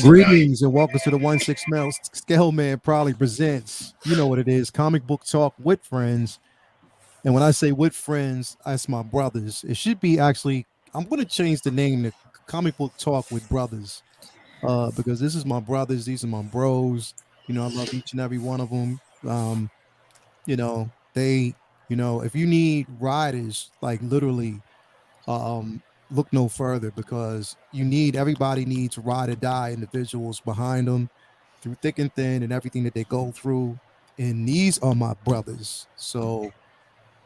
Greetings and welcome to the 1-6 Scale Man proudly presents, you know what it is, comic book talk with friends. And when I say with friends, that's my brothers. It should be actually, I'm going to change the name to comic book talk with brothers because this is my brothers. These are my bros. I love each and every one of them. You know, they, if you need riders, like literally, look no further because everybody needs ride or die individuals behind them through thick and thin and everything that they go through. And these are my brothers. So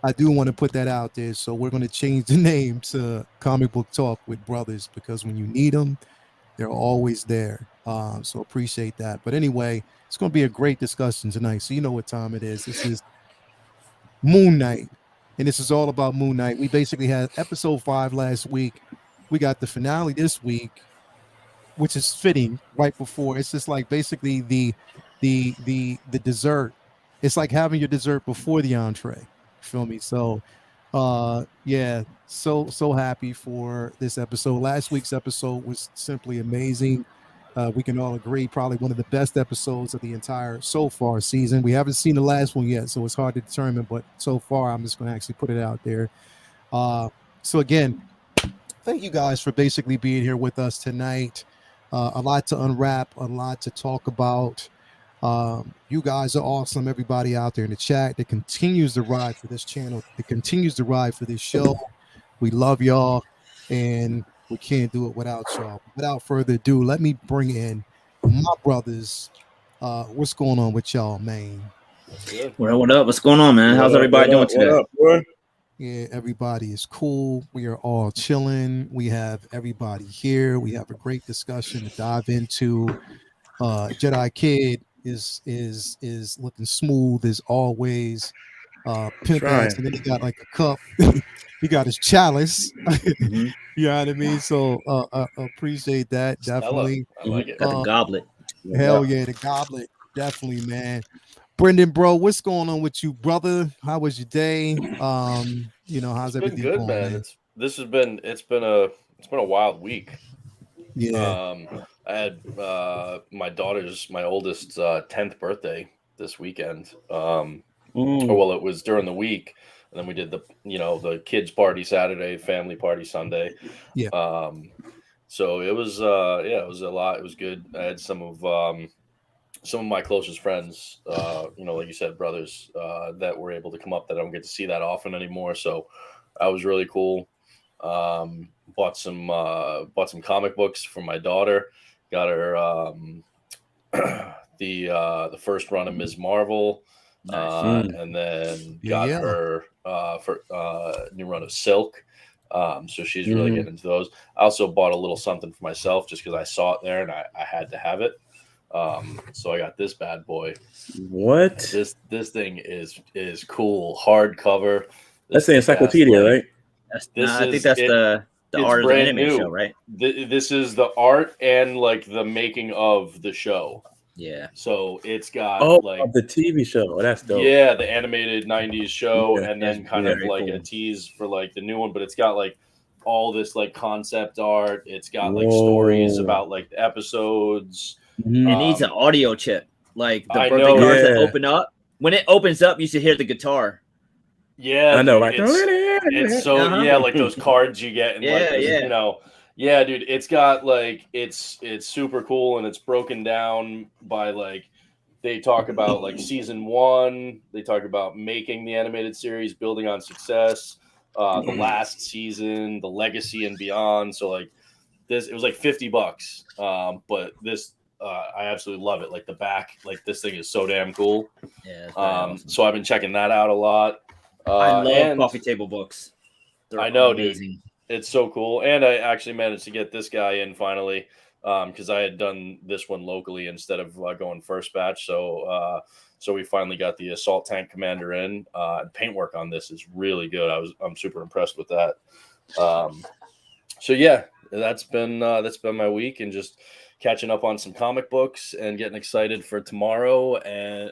I do want to put that out there. So we're going to change the name to Comic Book Talk with Brothers because when you need them, they're always there. So appreciate that. But anyway, it's going to be a great discussion tonight. So you know what time it is. This is Moon Knight. And this is all about Moon Knight. We basically had episode 5 last week. We got the finale this week, which is fitting right before. It's just like basically the dessert. It's like having your dessert before the entree. You feel me? So yeah, so happy for this episode. Last week's episode was simply amazing. We can all agree, probably one of the best episodes of the entire so far season. We haven't seen the last one yet, so it's hard to determine. But so far, I'm just going to actually put it out there. So again, thank you guys for basically being here with us tonight. A lot to unwrap, a lot to talk about. You guys are awesome. Everybody out there in the chat that continues to ride for this channel, that continues to ride for this show. We love y'all, and we can't do it without y'all. Without further ado, let me bring in my brothers. What's going on with y'all, man? What up? What's going on, man? How's everybody doing today? What up, boy? Yeah, everybody is cool. We are all chilling. We have everybody here. We have a great discussion to dive into. Jedi Kid is looking smooth as always. Pimp ass, and then he got like a cup. He got his chalice. Mm-hmm. You know what I mean? So appreciate that. Definitely. I like it. Got the goblet. Hell yeah, the goblet. Definitely, man. Brendan, bro, what's going on with you, brother? How was your day? How's everything good, going, man? It's been a wild week. Yeah. I had my oldest 10th birthday this weekend. Well, it was during the week, and then we did the kids party Saturday, family party Sunday. Yeah. So it was it was a lot. It was good. I had some of my closest friends, like you said, brothers, that were able to come up that I don't get to see that often anymore. So that was really cool. Bought some comic books for my daughter. Got her the first run of Ms. Marvel, and then got her for new run of Silk. So she's really getting into those. I also bought a little something for myself just because I saw it there and I had to have it. So I got this bad boy. What? This thing is cool. Hardcover. That's the encyclopedia, right? I think that's the art of the anime show, right? This is the art and like the making of the show. Yeah. So it's got the TV show. That's dope. Yeah, the animated 90s show, Yeah, and then kind of like a tease for like the new one, but it's got like all this like concept art. It's got like stories about like the episodes. It needs an audio chip. Like the birthday know, cards that open up. When it opens up, you should hear the guitar. Yeah, I know, like it's so like those cards you get, and yeah, dude, it's got like it's super cool, and it's broken down by like they talk about like season 1, they talk about making the animated series, building on success, the last season, the legacy and beyond. So like this, it was like $50, but this. I absolutely love it. Like the back, like this thing is so damn cool. Yeah. Awesome. So I've been checking that out a lot. I love coffee table books. I know, amazing. Dude. It's so cool. And I actually managed to get this guy in finally because I had done this one locally instead of going first batch. So we finally got the Assault Tank Commander in. Paintwork on this is really good. I'm super impressed with that. So yeah, that's been my week, and just catching up on some comic books and getting excited for tomorrow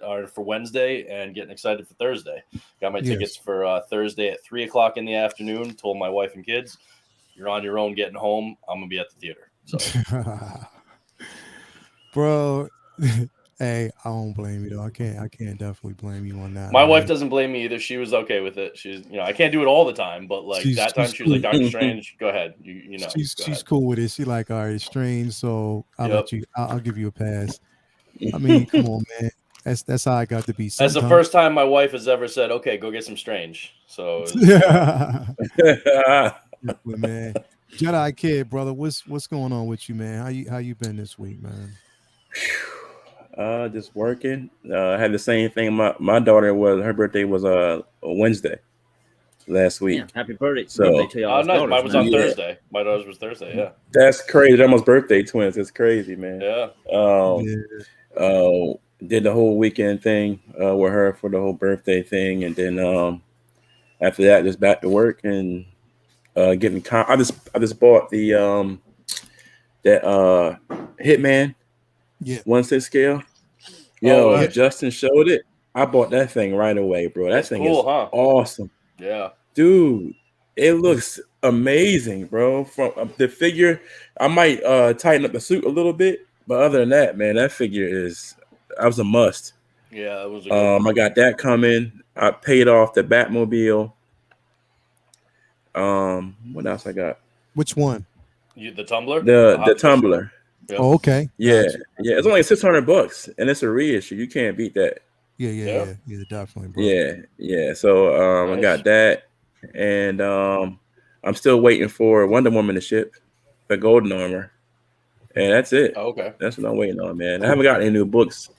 or for Wednesday, and getting excited for Thursday. Got my tickets for Thursday at 3:00 in the afternoon. Told my wife and kids, "You're on your own getting home. I'm gonna be at the theater." So bro. Hey, I don't blame you though. I can't definitely blame you on that. My wife Man. doesn't blame me either. She was okay with it. She's, I can't do it all the time, but like that time She's she was like, cool. Doctor Strange, go ahead. Go She's ahead. cool with it. She like, all right, it's strange, so I'll Yep. let you. I'll give you a pass. I mean, come on, man. That's how I got to be. That's the Sometimes. first time my wife has ever said, "Okay, go get some Strange." So, Yeah, man. Jedi kid, brother. What's going on with you, man? How you been this week, man? Just working. I had the same thing. My daughter her birthday was Wednesday last week. Yeah, happy birthday So to y'all's nice. daughters, Mine was man. on Thursday. My daughter's was Thursday. Yeah. that's crazy. They're almost birthday twins. It's crazy, man. Yeah. Did the whole weekend thing with her for the whole birthday thing, and then after that, just back to work and getting. I just bought the that Hitman Yeah. 1/6 scale. Oh, Yo, Justin showed it. I bought that thing right away, bro. That That's thing cool, is huh? awesome, Yeah. dude. It looks amazing, bro. From the figure, I might tighten up the suit a little bit, but other than that, man, that figure that was a must. Yeah, that was a good one. I got that coming. I paid off the Batmobile. What else I got? Which one? The tumbler? The tumbler. Yep. Oh, okay. Yeah, Gotcha. yeah. It's only $600, and it's a reissue. You can't beat that. Yeah, definitely, bro. Yeah. So Nice. I got that, and I'm still waiting for Wonder Woman to ship the Golden Armor, and that's it. Oh, okay. That's what I'm waiting on, man. I haven't got any new books.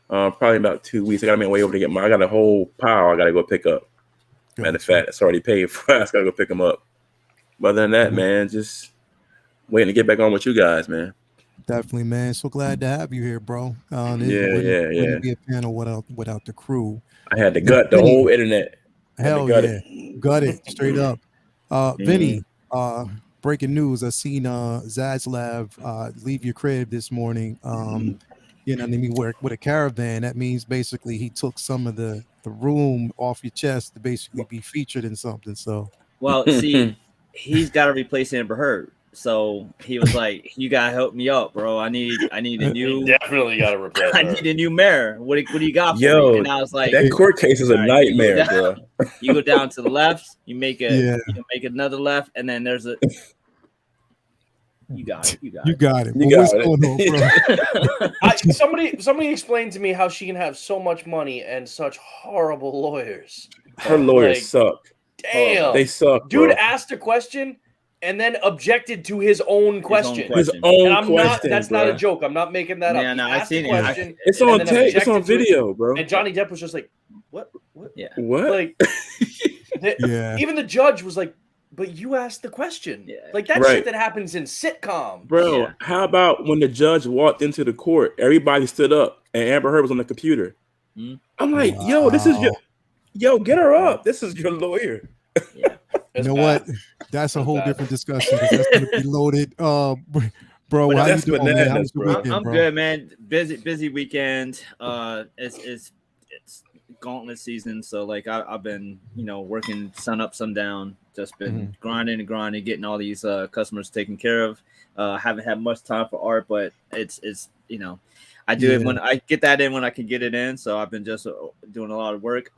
Probably about 2 weeks. I gotta make my way over to get I got a whole pile I gotta go pick up. Matter of fact, it's already paid for. I just gotta go pick them up. But other than that, man, just waiting to get back on with you guys, man. Definitely, man. So glad to have you here, bro. Wouldn't be a panel without the crew. I had to gut the whole internet. Hell yeah, gut it straight up. Vinny, breaking news. I seen Zaslav leave your crib this morning. You know what I mean, with a caravan. That means basically he took some of the room off your chest to basically be featured in something. So, well, see, he's got to replace Amber Heard. So he was like, "You gotta help me up, bro. I need a new. You definitely gotta replace her. I need a new mayor. What do you got for me?" And I was like, "That court case is a nightmare, bro. You go down to the left, you make make another left, and then there's a. You got it. What's going on, bro? Somebody explained to me how she can have so much money and such horrible lawyers. Her lawyers suck. Damn, they suck. Dude bro. asked a question and then objected to his own question. His own and I'm question. That's bro. not a joke. I'm not making that up. No, I've seen it. It's on tape. It's on video, bro. And Johnny Depp was just like, "What? Yeah. What? Like, even the judge was like, "But you asked the question." Yeah. Like that shit that happens in sitcom. Bro, Yeah. How about when the judge walked into the court, everybody stood up and Amber Heard was on the computer? I'm like, yo, this is get her up. This is your lawyer. Yeah. You know what? That's a whole different discussion because that's going to be loaded. Bro, how you doing, man? How's your weekend, I'm bro? good, man. Busy weekend. It's gauntlet season, so like I've been working sun up, sun down. Just been grinding, getting all these customers taken care of. Haven't had much time for art, but it's I do it when I get that in when I can get it in. So I've been just doing a lot of work.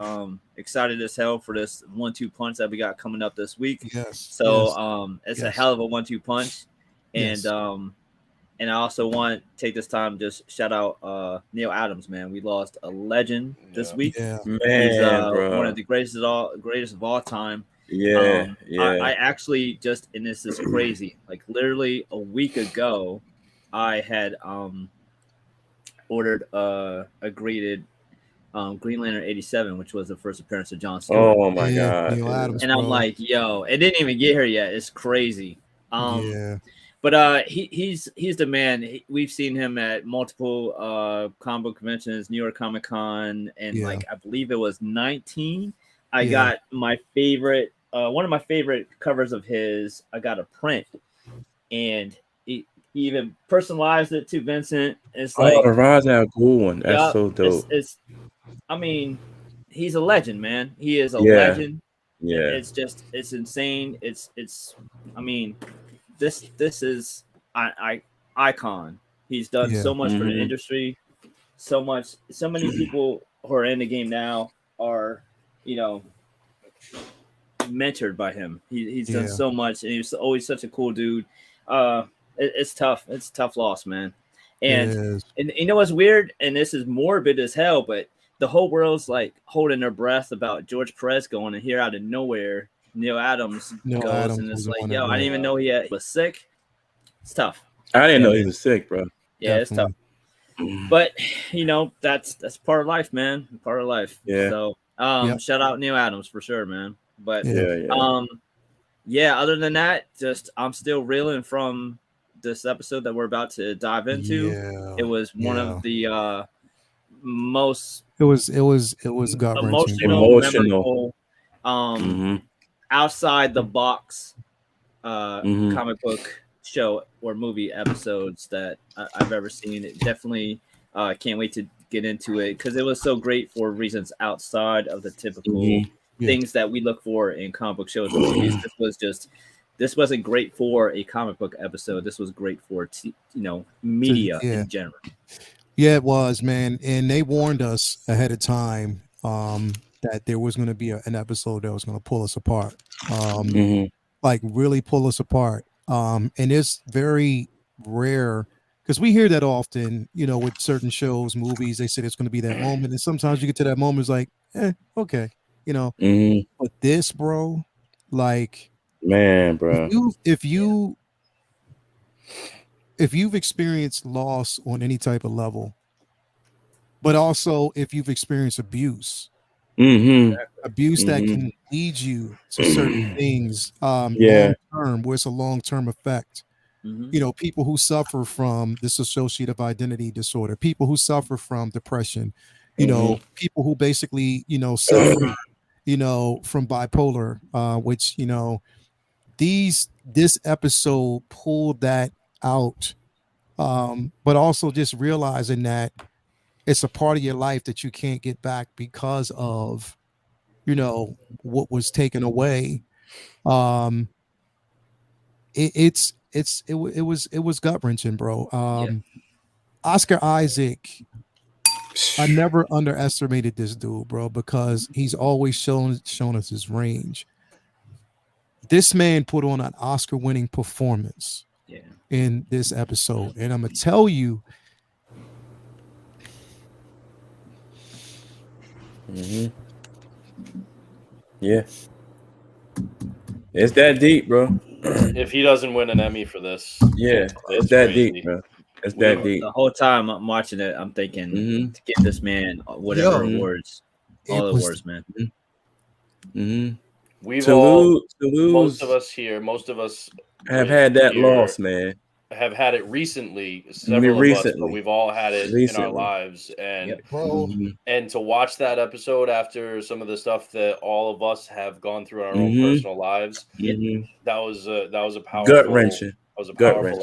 Excited as hell for this 1-2 punch that we got coming up this week. Yes. So it's a hell of a 1-2 punch, and and I also want to take this time to just shout out Neil Adams, man. We lost a legend this week. Yeah. Man, he's bro. one of the greatest of all time. Yeah, I actually just, and this is crazy, like literally a week ago, I had ordered a graded Green Lantern 87, which was the first appearance of John Stewart. Oh my god! Neil Adams, and I'm like, yo, it didn't even get here yet. It's crazy. But he's the man. We've seen him at multiple comic book conventions, New York Comic Con, and like I believe it was 19. I got my favorite, one of my favorite covers of his. I got a print, and he even personalized it to Vincent. It's like the Ra's al Ghul one. That's so dope. I mean, he's a legend, man. He is a legend. Yeah, it's insane. It's. I mean, this is icon. He's done Yeah. so much for the Mhm. industry. So many people who are in the game now are, you know, mentored by him. He's done Yeah. so much, and he was always such a cool dude. It's tough. It's a tough loss, man. It And is. you know what's weird? And this is morbid as hell, but the whole world's like holding their breath about George Perez going, and here out of nowhere, Neil Adams Neil goes, Adams and was it's the like, one that yo, I didn't went. even know he was sick. It's tough. I didn't Yeah. know he was sick, bro. Yeah, it's tough. Definitely. But you know, that's part of life, man. Part of life. Yeah. So Yep. shout out Neil Adams for sure, man. But Yeah. yeah, other than that, just I'm still reeling from this episode that we're about to dive into. Yeah. It was one Yeah. of the most It was gut wrenching, bro. emotional, Emotional. memorable, Mm-hmm. outside the box Mm-hmm. comic book show or movie episodes that I've ever seen. It definitely can't wait to get into it because it was so great for reasons outside of the typical Mhm. Yeah. things that we look for in comic book shows and movies. This wasn't great for a comic book episode. This was great for media Yeah. in general. Yeah, it was, man. And they warned us ahead of time that there was going to be an episode that was going to pull us apart. Mhm. Like really pull us apart. And it's very rare because we hear that often, you know, with certain shows, movies, they say there's going to be that moment. And sometimes you get to that moment, it's like, okay, you know. Mhm. But this, bro, like Man, bro. if you've experienced loss on any type of level, but also if you've experienced abuse Mhm. that Mhm. can lead you to certain things Yeah. long term, where it's a long-term effect. Mhm. You know, people who suffer from dissociative identity disorder, people who suffer from depression, you know, people who basically, you know, suffer, you know, from bipolar, which, you know, this episode pulled that out. But also just realizing that it's a part of your life that you can't get back because of, you know, what was taken away. Um, it was gut wrenching, bro. Yeah. Oscar Isaac, I never underestimated this dude, bro, because he's always shown us his range. This man put on an Oscar-winning performance Yeah. in this episode, and I'm gonna tell you, Mhm. Yeah. It's that deep, bro. If he doesn't win an Emmy for this, Yeah. It's it's that crazy. deep, bro. It's that deep. The whole time I'm watching it, I'm thinking Mhm. to get this man whatever Yo, awards, all the was awards, man. Mhm. We've To all, lose, most of us have had that here loss, man. have had it recently, several of us, but we've all had it in our lives. And Yep. bro. and to watch that episode after some of the stuff that all of us have gone through in our own personal lives, that was a powerful Gut wrenching.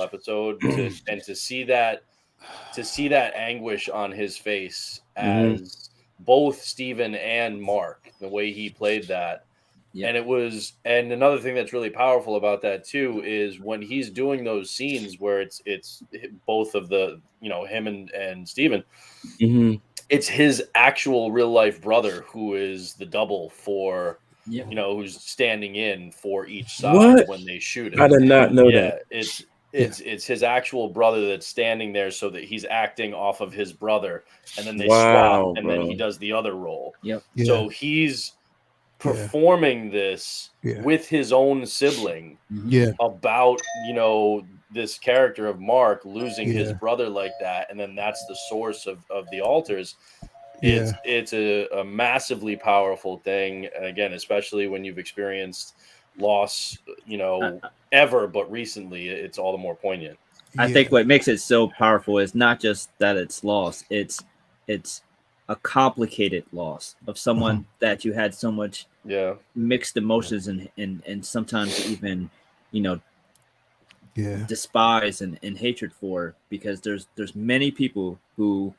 episode to see that anguish on his face as both Steven and Mark, the way he played that. Yeah. And another thing that's really powerful about that too is when he's doing those scenes where it's both of the, you know, him and Steven, it's his actual real life brother who is the double for, Yeah. you know, who's standing in for each side when they shoot it. I did not know that. It's his actual brother that's standing there so that he's acting off of his brother, and then they Wow, swap, and then he does the other role. Yep. Yeah. So he's performing this with his own sibling about, you know, this character of Mark losing his brother like that, and then that's the source of the altars. It's a massively powerful thing, and again, especially when you've experienced loss, you know, ever, but recently it's all the more poignant. I think what makes it so powerful is not just that it's loss, it's a complicated loss of someone that you had so much mixed emotions and sometimes even, you know, despise and hatred for, because there's many people who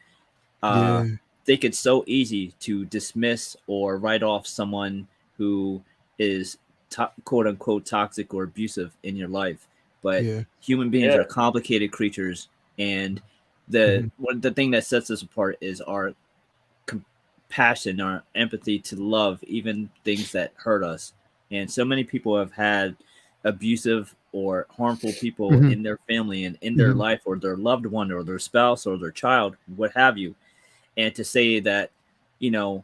think it's so easy to dismiss or write off someone who is quote unquote toxic or abusive in your life. But human beings are complicated creatures, and the thing that sets us apart is our compassion, our empathy to love even things that hurt us. And so many people have had abusive or harmful people in their family and in their life, or their loved one or their spouse or their child, what have you. And to say that, you know,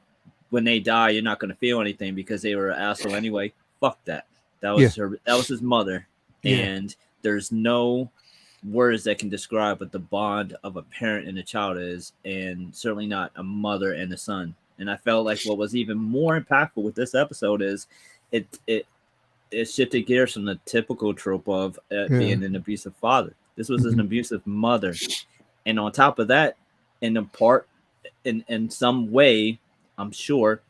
when they die, you're not going to feel anything because they were an asshole anyway. Fuck that. That was that was his mother. And there's no words that can describe what the bond of a parent and a child is, and certainly not a mother and a son. And I felt like what was even more impactful with this episode is it shifted gears from the typical trope of being an abusive father. This was an abusive mother, and on top of that, in some way, I'm sure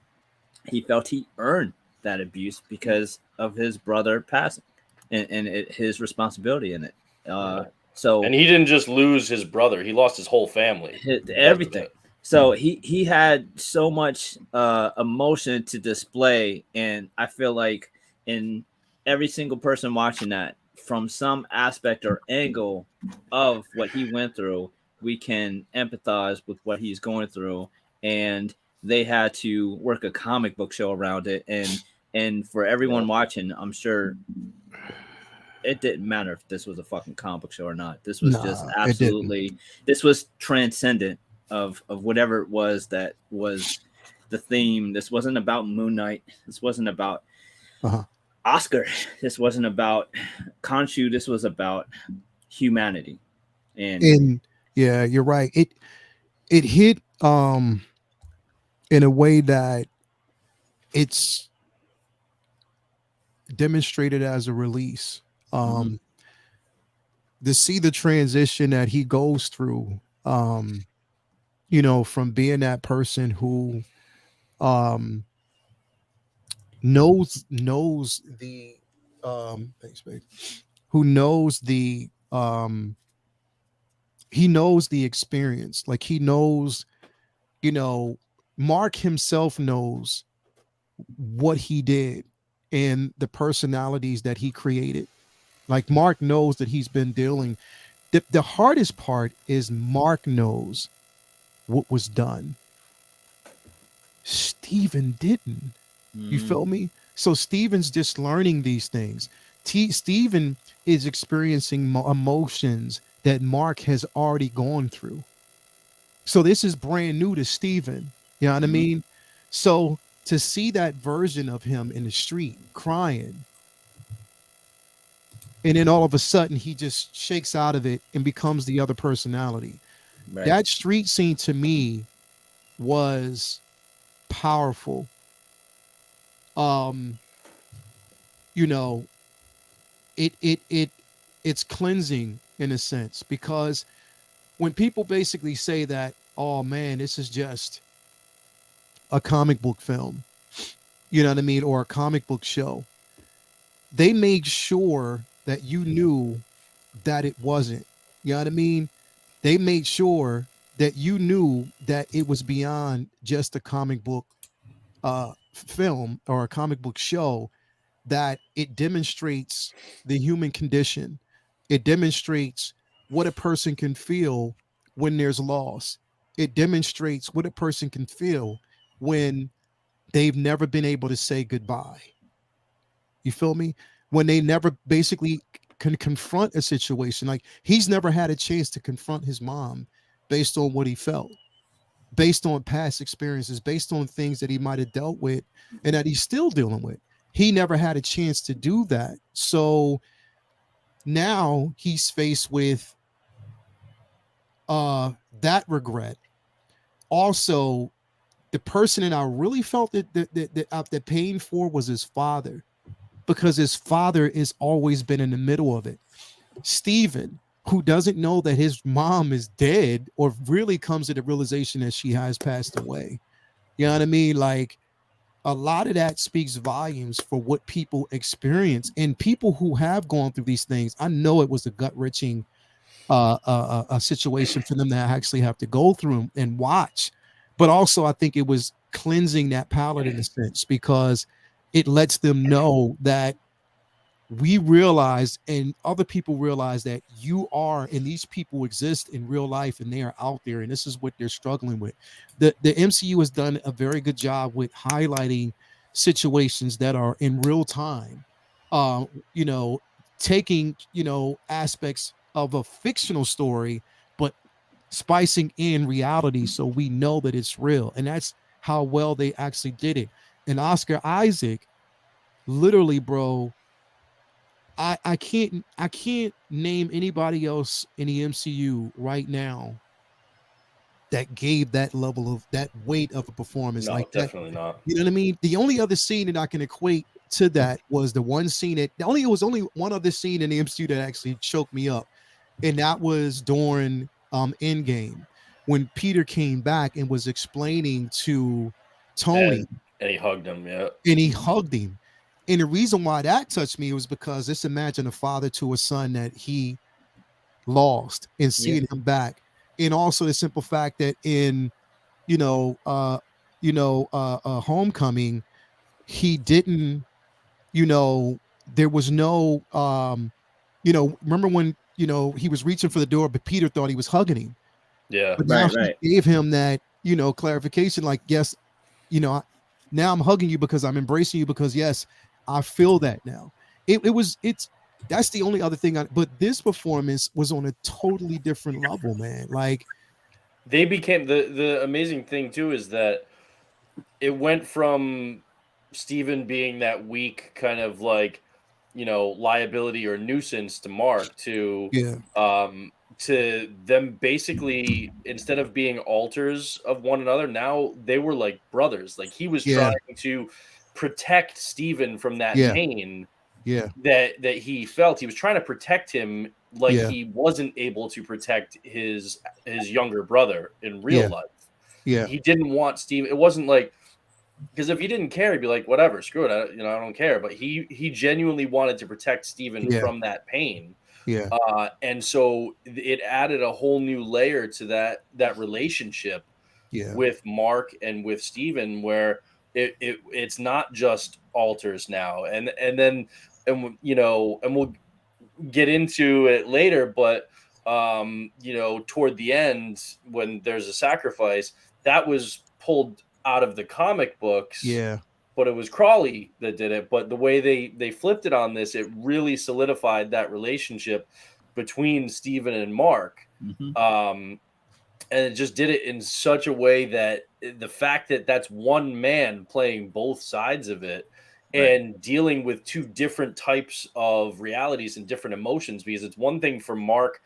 he felt he earned that abuse because of his brother passing and his responsibility in it. So, and he didn't just lose his brother; he lost his whole family, everything. So he had so much emotion to display, and I feel like in every single person watching that, from some aspect or angle of what he went through, we can empathize with what he's going through. And they had to work a comic book show around it, and for everyone watching, I'm sure it didn't matter if this was a fucking comic book show or not. This was just absolutely, this was transcendent of whatever it was that was the theme. This wasn't about Moon Knight. This wasn't about Oscar. This wasn't about Khonshu. This was about humanity. And yeah, you're right. It hit in a way that it's demonstrated as a release. To see the transition that he goes through, you know, from being that person who knows the thanks, babe, who knows the he knows the experience. Like, he knows, you know, Mark himself knows what he did and the personalities that he created. Like, Mark knows that he's been dealing. The hardest part is Mark knows what was done. Steven didn't. You feel me? So Steven's just learning these things. Steven is experiencing emotions that Mark has already gone through. So this is brand new to Steven. You know what I mean? So to see that version of him in the street crying, and then all of a sudden he just shakes out of it and becomes the other personality. Right. That street scene to me was powerful. You know, it's cleansing in a sense, because when people basically say that, oh man, this is just a comic book film, you know what I mean, or a comic book show, they made sure that you knew that it wasn't. You know what I mean? They made sure that you knew that it was beyond just a comic book film or a comic book show, that it demonstrates the human condition. It demonstrates what a person can feel when there's loss. It demonstrates what a person can feel when they've never been able to say goodbye. You feel me? When they never basically can confront a situation. Like, he's never had a chance to confront his mom based on what he felt, based on past experiences, based on things that he might have dealt with and that he's still dealing with. He never had a chance to do that. So now he's faced with that regret. Also, the person that I really felt that pain for was his father, because his father has always been in the middle of it. Steven, who doesn't know that his mom is dead, or really comes to the realization that she has passed away. You know what I mean? Like, a lot of that speaks volumes for what people experience, and people who have gone through these things. I know it was a gut-wrenching a situation for them to actually have to go through and watch, but also I think it was cleansing that palate in a sense, because it lets them know that we realize and other people realize that you are and these people exist in real life and they are out there and this is what they're struggling with. The MCU has done a very good job with highlighting situations that are in real time, you know, taking, you know, aspects of a fictional story but spicing in reality so we know that it's real. And that's how well they actually did it. And Oscar Isaac, literally, bro, I can't name anybody else in the MCU right now that gave that level of that weight of a performance No, like that. definitely not. You know what I mean? The only other scene that I can equate to that was the one scene that it was only one other scene in the MCU that actually choked me up, and that was during Endgame when Peter came back and was explaining to Tony And he hugged him. Yeah. and he hugged him. And the reason why that touched me was because just imagine a father to a son that he lost and seeing him back. And also the simple fact that in, you know, Homecoming, he didn't, you know, there was no, remember when, you know, he was reaching for the door, but Peter thought he was hugging him. Yeah. But now Right. he gave him that, you know, clarification, like, yes, you know, now I'm hugging you because I'm embracing you because yes, I feel that now. It's that's the only other thing but this performance was on a totally different level, man. Like They became the amazing thing too is that it went from Steven being that weak kind of like, you know, liability or nuisance to Mark yeah, to them basically instead of being alters of one another, now they were like brothers. Like he was yeah, trying to protect Steven from that yeah, pain yeah, that he felt. He was trying to protect him like yeah, he wasn't able to protect his younger brother in real yeah, life. yeah, He didn't want Steve. It wasn't like because if he didn't care, he'd be like, whatever, screw it. I don't care. But he genuinely wanted to protect Steven yeah, from that pain. yeah, And so it added a whole new layer to that relationship yeah, with Mark and with Steven, where it's not just alters now. And you know, and we'll get into it later, but you know, toward the end when there's a sacrifice that was pulled out of the comic books, yeah, but it was Crawley that did it. But the way they flipped it on this, it really solidified that relationship between Steven and Mark. Mhm. And it just did it in such a way that the fact that that's one man playing both sides of it Right. and dealing with two different types of realities and different emotions, because it's one thing for Mark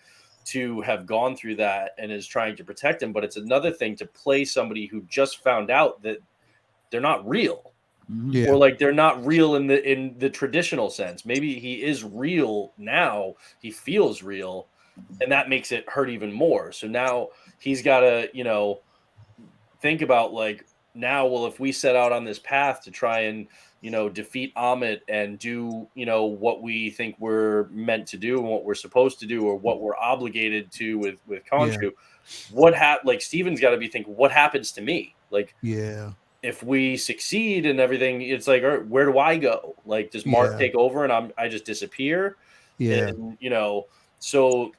to have gone through that and is trying to protect him, but it's another thing to play somebody who just found out that they're not real, Mhm. yeah, or like they're not real in the traditional sense. Maybe he is real now, he feels real, and that makes it hurt even more. So now he's got to, you know, think about like now, well, if we set out on this path to try and, you know, defeat Amit and do, you know, what we think we're meant to do and what we're supposed to do or what we're obligated to with yeah, Khonshu, like Steven's got to be thinking, what happens to me? Like yeah, if we succeed and everything, it's like, all right, where do I go? Like, does Mark yeah, take over and I just disappear? yeah, And, you know, so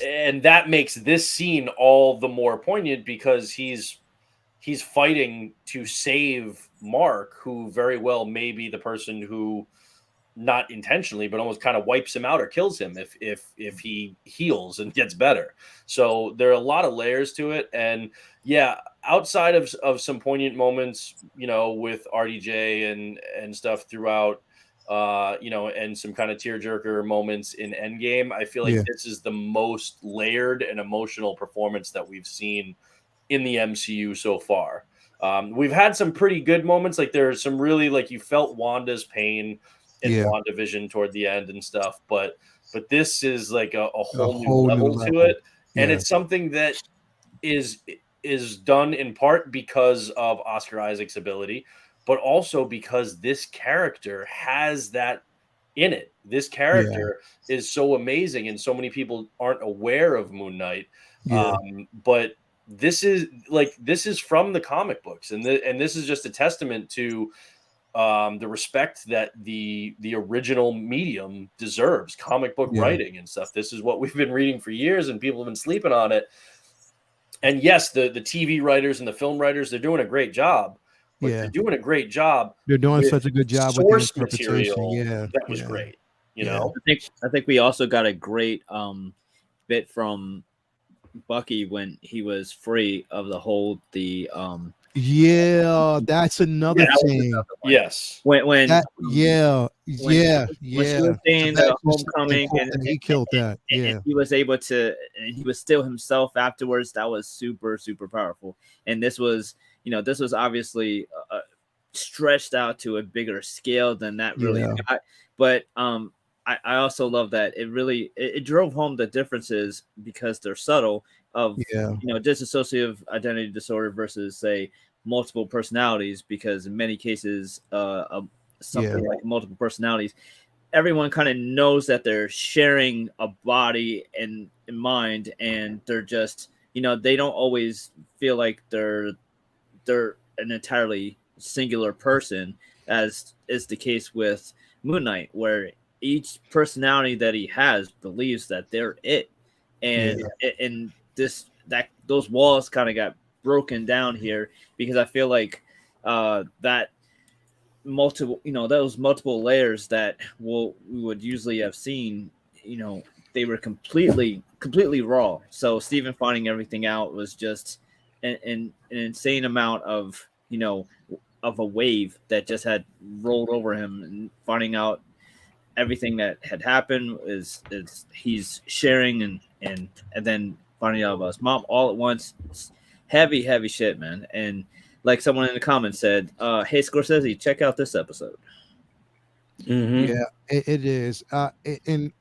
and that makes this scene all the more poignant because he's fighting to save Mark, who very well may be the person who not intentionally but almost kind of wipes him out or kills him if he heals and gets better. So there are a lot of layers to it. And yeah, outside of some poignant moments, you know, with RDJ and stuff throughout, you know, and some kind of tearjerker moments in Endgame, I feel like yeah, this is the most layered and emotional performance that we've seen in the MCU so far. We've had some pretty good moments. Like there's some really like you felt Wanda's pain in yeah. WandaVision toward the end and stuff, but this is like a A whole new whole new level to level. it, and Yeah, it's something that is done in part because of Oscar Isaac's ability, but also because this character has that in it. This yeah, character is so amazing, and so many people aren't aware of Moon Knight. yeah, But this is from the comic books, and this is just a testament to the respect that the original medium deserves, comic book writing and stuff. This is what we've been reading for years, and people have been sleeping on it. And yes, the TV writers and the film writers, they're doing a great job. But they're doing a great job. They're doing with such a good job with the source interpretation. material that was great. You know, I think we also got a great bit from Bucky when he was free of the whole that's another thing. Yes. When she was saying the homecoming and he killed that. And he was able to, and he was still himself afterwards. That was super, super powerful. And this was obviously stretched out to a bigger scale than that really got. But I also love that it drove home the differences because they're subtle of dissociative identity disorder versus say multiple personalities, because in many cases something like multiple personalities, everyone kind of knows that they're sharing a body and mind, and they're just they don't always feel like they're an entirely singular person, as is the case with Moon Knight, where each personality that he has believes that they're it, and those walls kind of got broken down here, because I feel like that multiple those multiple layers that we would usually have seen, they were completely raw. So Stephen finding everything out was just an insane amount of of a wave that just had rolled over him, and finding out everything that had happened is he's sharing and then finding out about his mom all at once. It's heavy shit, man. And like someone in the comments said, hey Scorsese, check out this episode. Yeah, it is. And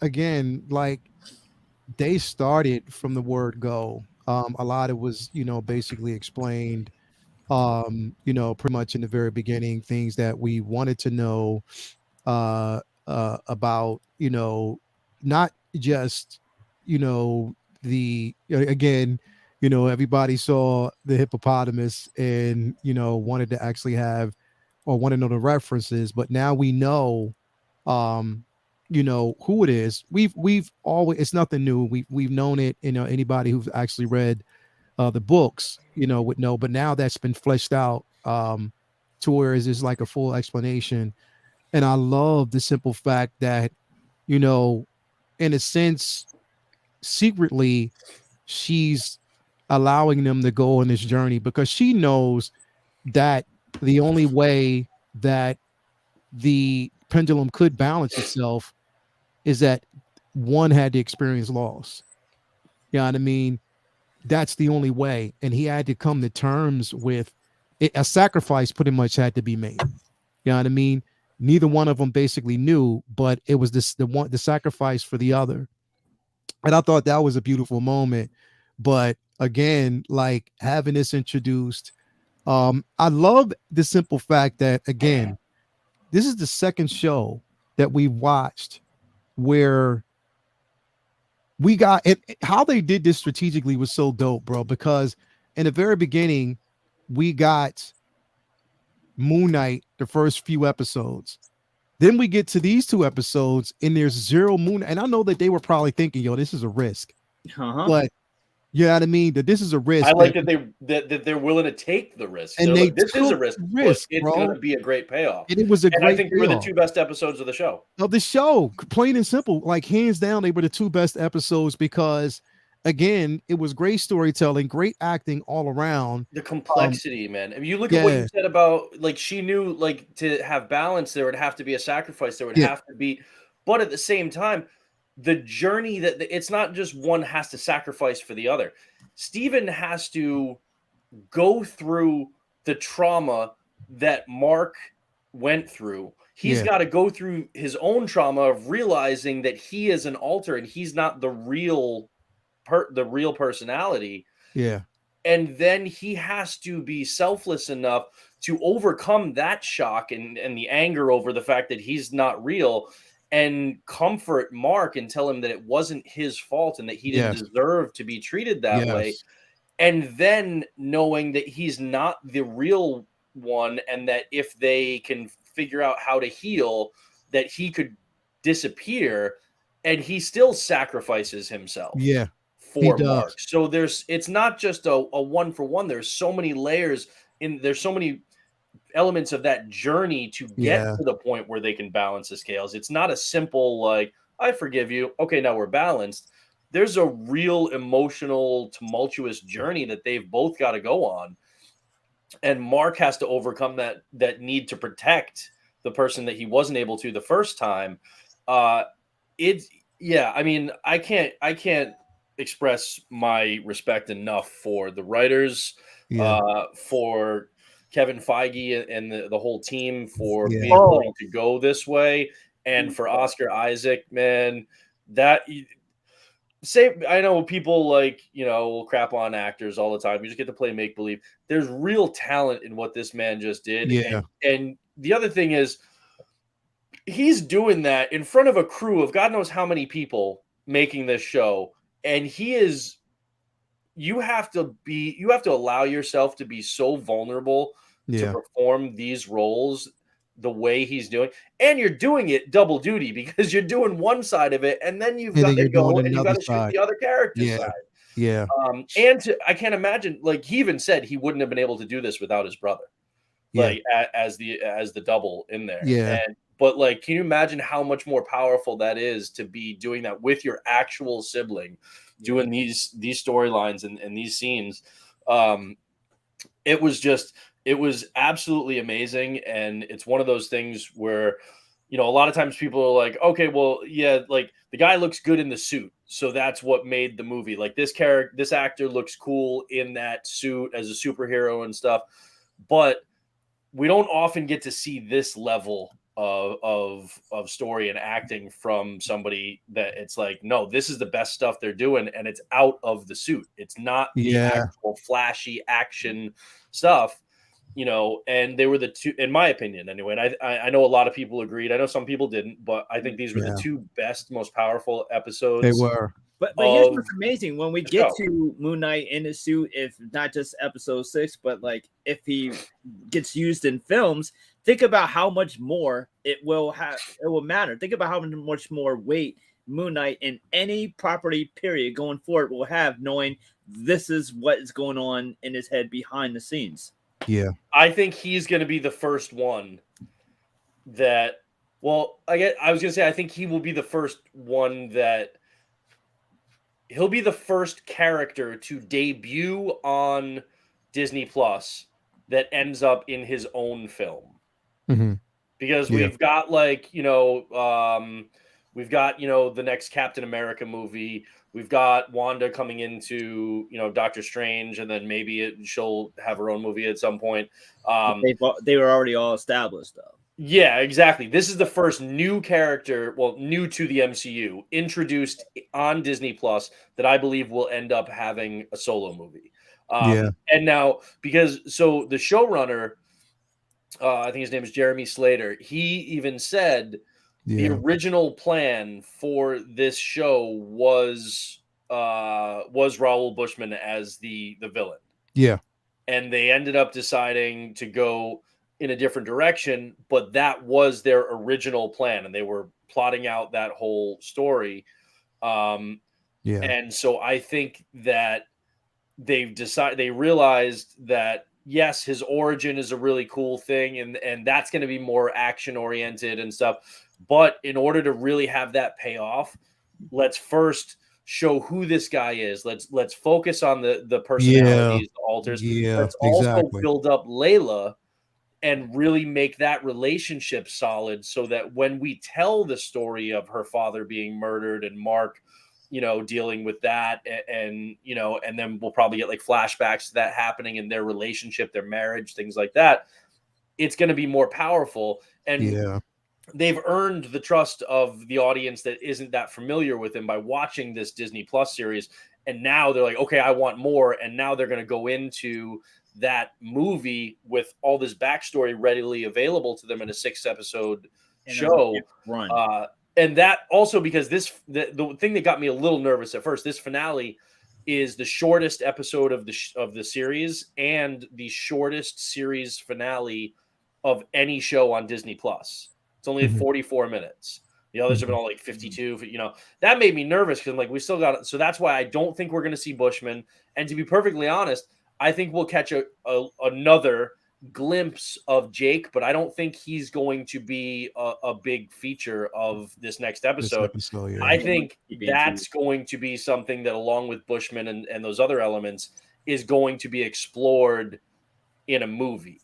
again, like they started from the word go. A lot of it was, basically explained, pretty much in the very beginning, things that we wanted to know about, not just, everybody saw the hippopotamus and, wanted to actually have or want to know the references, but now we know, who it is. We've always, it's nothing new. We've known it, anybody who's actually read the books, would know, but now that's been fleshed out to where it's like a full explanation. And I love the simple fact that, in a sense, secretly, she's allowing them to go on this journey because she knows that the only way that the pendulum could balance itself is that one had to experience loss. You know what I mean? That's the only way. And he had to come to terms with it. A sacrifice pretty much had to be made. You know what I mean? Neither one of them basically knew, but it was the sacrifice for the other. And I thought that was a beautiful moment. But again, like having this introduced, I love the simple fact that, again, this is the second show that we watched where we got it. How they did this strategically was so dope, bro, because in the very beginning, we got Moon Knight the first few episodes. Then we get to these two episodes and there's zero Moon. And I know that they were probably thinking, yo, this is a risk. But you know what I mean? That this is a risk. I like that they're willing to take the risk. And like, this is a risk, but it's going to be a great payoff. And it was a great I think they were the two best episodes of the show. Of the show, plain and simple, like hands down, they were the two best episodes because, again, it was great storytelling, great acting all around. The complexity, man. If you look at what you said about, like, she knew, like, to have balance, there would have to be a sacrifice. There would have to be, but at the same time, the journey that it's not just one has to sacrifice for the other. Steven has to go through the trauma that Mark went through. He's got to go through his own trauma of realizing that he is an alter and he's not the real personality. Yeah. And then he has to be selfless enough to overcome that shock and the anger over the fact that he's not real, and comfort Mark and tell him that it wasn't his fault and that he didn't deserve to be treated that way. And then knowing that he's not the real one, and that if they can figure out how to heal, that he could disappear, and he still sacrifices himself Yeah, he for does. Mark. So it's not just a one for one. There's so many layers there's so many elements of that journey to get Yeah. to the point where they can balance the scales. It's not a simple like, I forgive you. Okay, now we're balanced. There's a real emotional, tumultuous journey that they've both got to go on. And Mark has to overcome that need to protect the person that he wasn't able to the first time. It's yeah, I mean, I can't express my respect enough for the writers, Yeah. for Kevin Feige and the whole team for Yeah. being willing to go this way, and for Oscar Isaac, man, that I know people like, will crap on actors all the time. You just get to play make believe. There's real talent in what this man just did. Yeah. And the other thing is, he's doing that in front of a crew of God knows how many people making this show. And you have to allow yourself to be so vulnerable to perform these roles the way he's doing, and you're doing it double duty because you're doing one side of it, and then you've got to go and you've got to shoot the other character's side. Yeah. I can't imagine, like, he even said he wouldn't have been able to do this without his brother, like as the double in there. Yeah. But like, can you imagine how much more powerful that is to be doing that with your actual sibling, doing these storylines and these scenes? It was absolutely amazing. And it's one of those things where, a lot of times people are like, okay, well, yeah, like the guy looks good in the suit, so that's what made the movie. Like, this actor looks cool in that suit as a superhero and stuff. But we don't often get to see this level of story and acting from somebody that it's like, no, this is the best stuff they're doing, and it's out of the suit. It's not the actual flashy action stuff, and they were the two, in my opinion anyway, and I know a lot of people agreed. I know some people didn't, but I think these were the two best, most powerful episodes. They were. But here's what's amazing: when we get to Moon Knight in his suit, if not just episode 6, but like if he gets used in films, think about how much more it will matter. Think about how much more weight Moon Knight in any property period going forward will have, knowing this is what is going on in his head behind the scenes. Yeah, I think he's going to be the first one that. Well, I was going to say I think he will be the first one that. He'll be the first character to debut on Disney Plus that ends up in his own film. Mm-hmm. Because we've got the next Captain America movie. We've got Wanda coming into, Doctor Strange, and then maybe she'll have her own movie at some point. They were already all established, though. Yeah, exactly. This is the first new character, new to the MCU, introduced on Disney Plus that I believe will end up having a solo movie. And now, the showrunner, I think his name is Jeremy Slater, he even said the original plan for this show was Raoul Bushman as the villain. Yeah. And they ended up deciding to go in a different direction, but that was their original plan, and they were plotting out that whole story. And so I think that they realized that yes, his origin is a really cool thing, and that's going to be more action oriented and stuff. But in order to really have that pay off, let's first show who this guy is. Let's focus on the personalities, the alters. Let's also build up Layla and really make that relationship solid, so that when we tell the story of her father being murdered and Mark, dealing with that, and then we'll probably get like flashbacks to that happening in their relationship, their marriage, things like that. It's going to be more powerful, and they've earned the trust of the audience that isn't that familiar with him by watching this Disney Plus series. And now they're like, okay, I want more. And now they're going to go into that movie with all this backstory readily available to them in a 6-episode show. And that also, because the thing that got me a little nervous at first, this finale, is the shortest episode of the series and the shortest series finale of any show on Disney Plus. It's only 44 minutes. The others have been all like 52. That made me nervous because I'm like, we still got it. So that's why I don't think we're going to see Bushman. And to be perfectly honest, I think we'll catch another glimpse of Jake, but I don't think he's going to be a big feature of this next episode. Yeah. I think that's going to be something that, along with Bushman and those other elements, is going to be explored in a movie.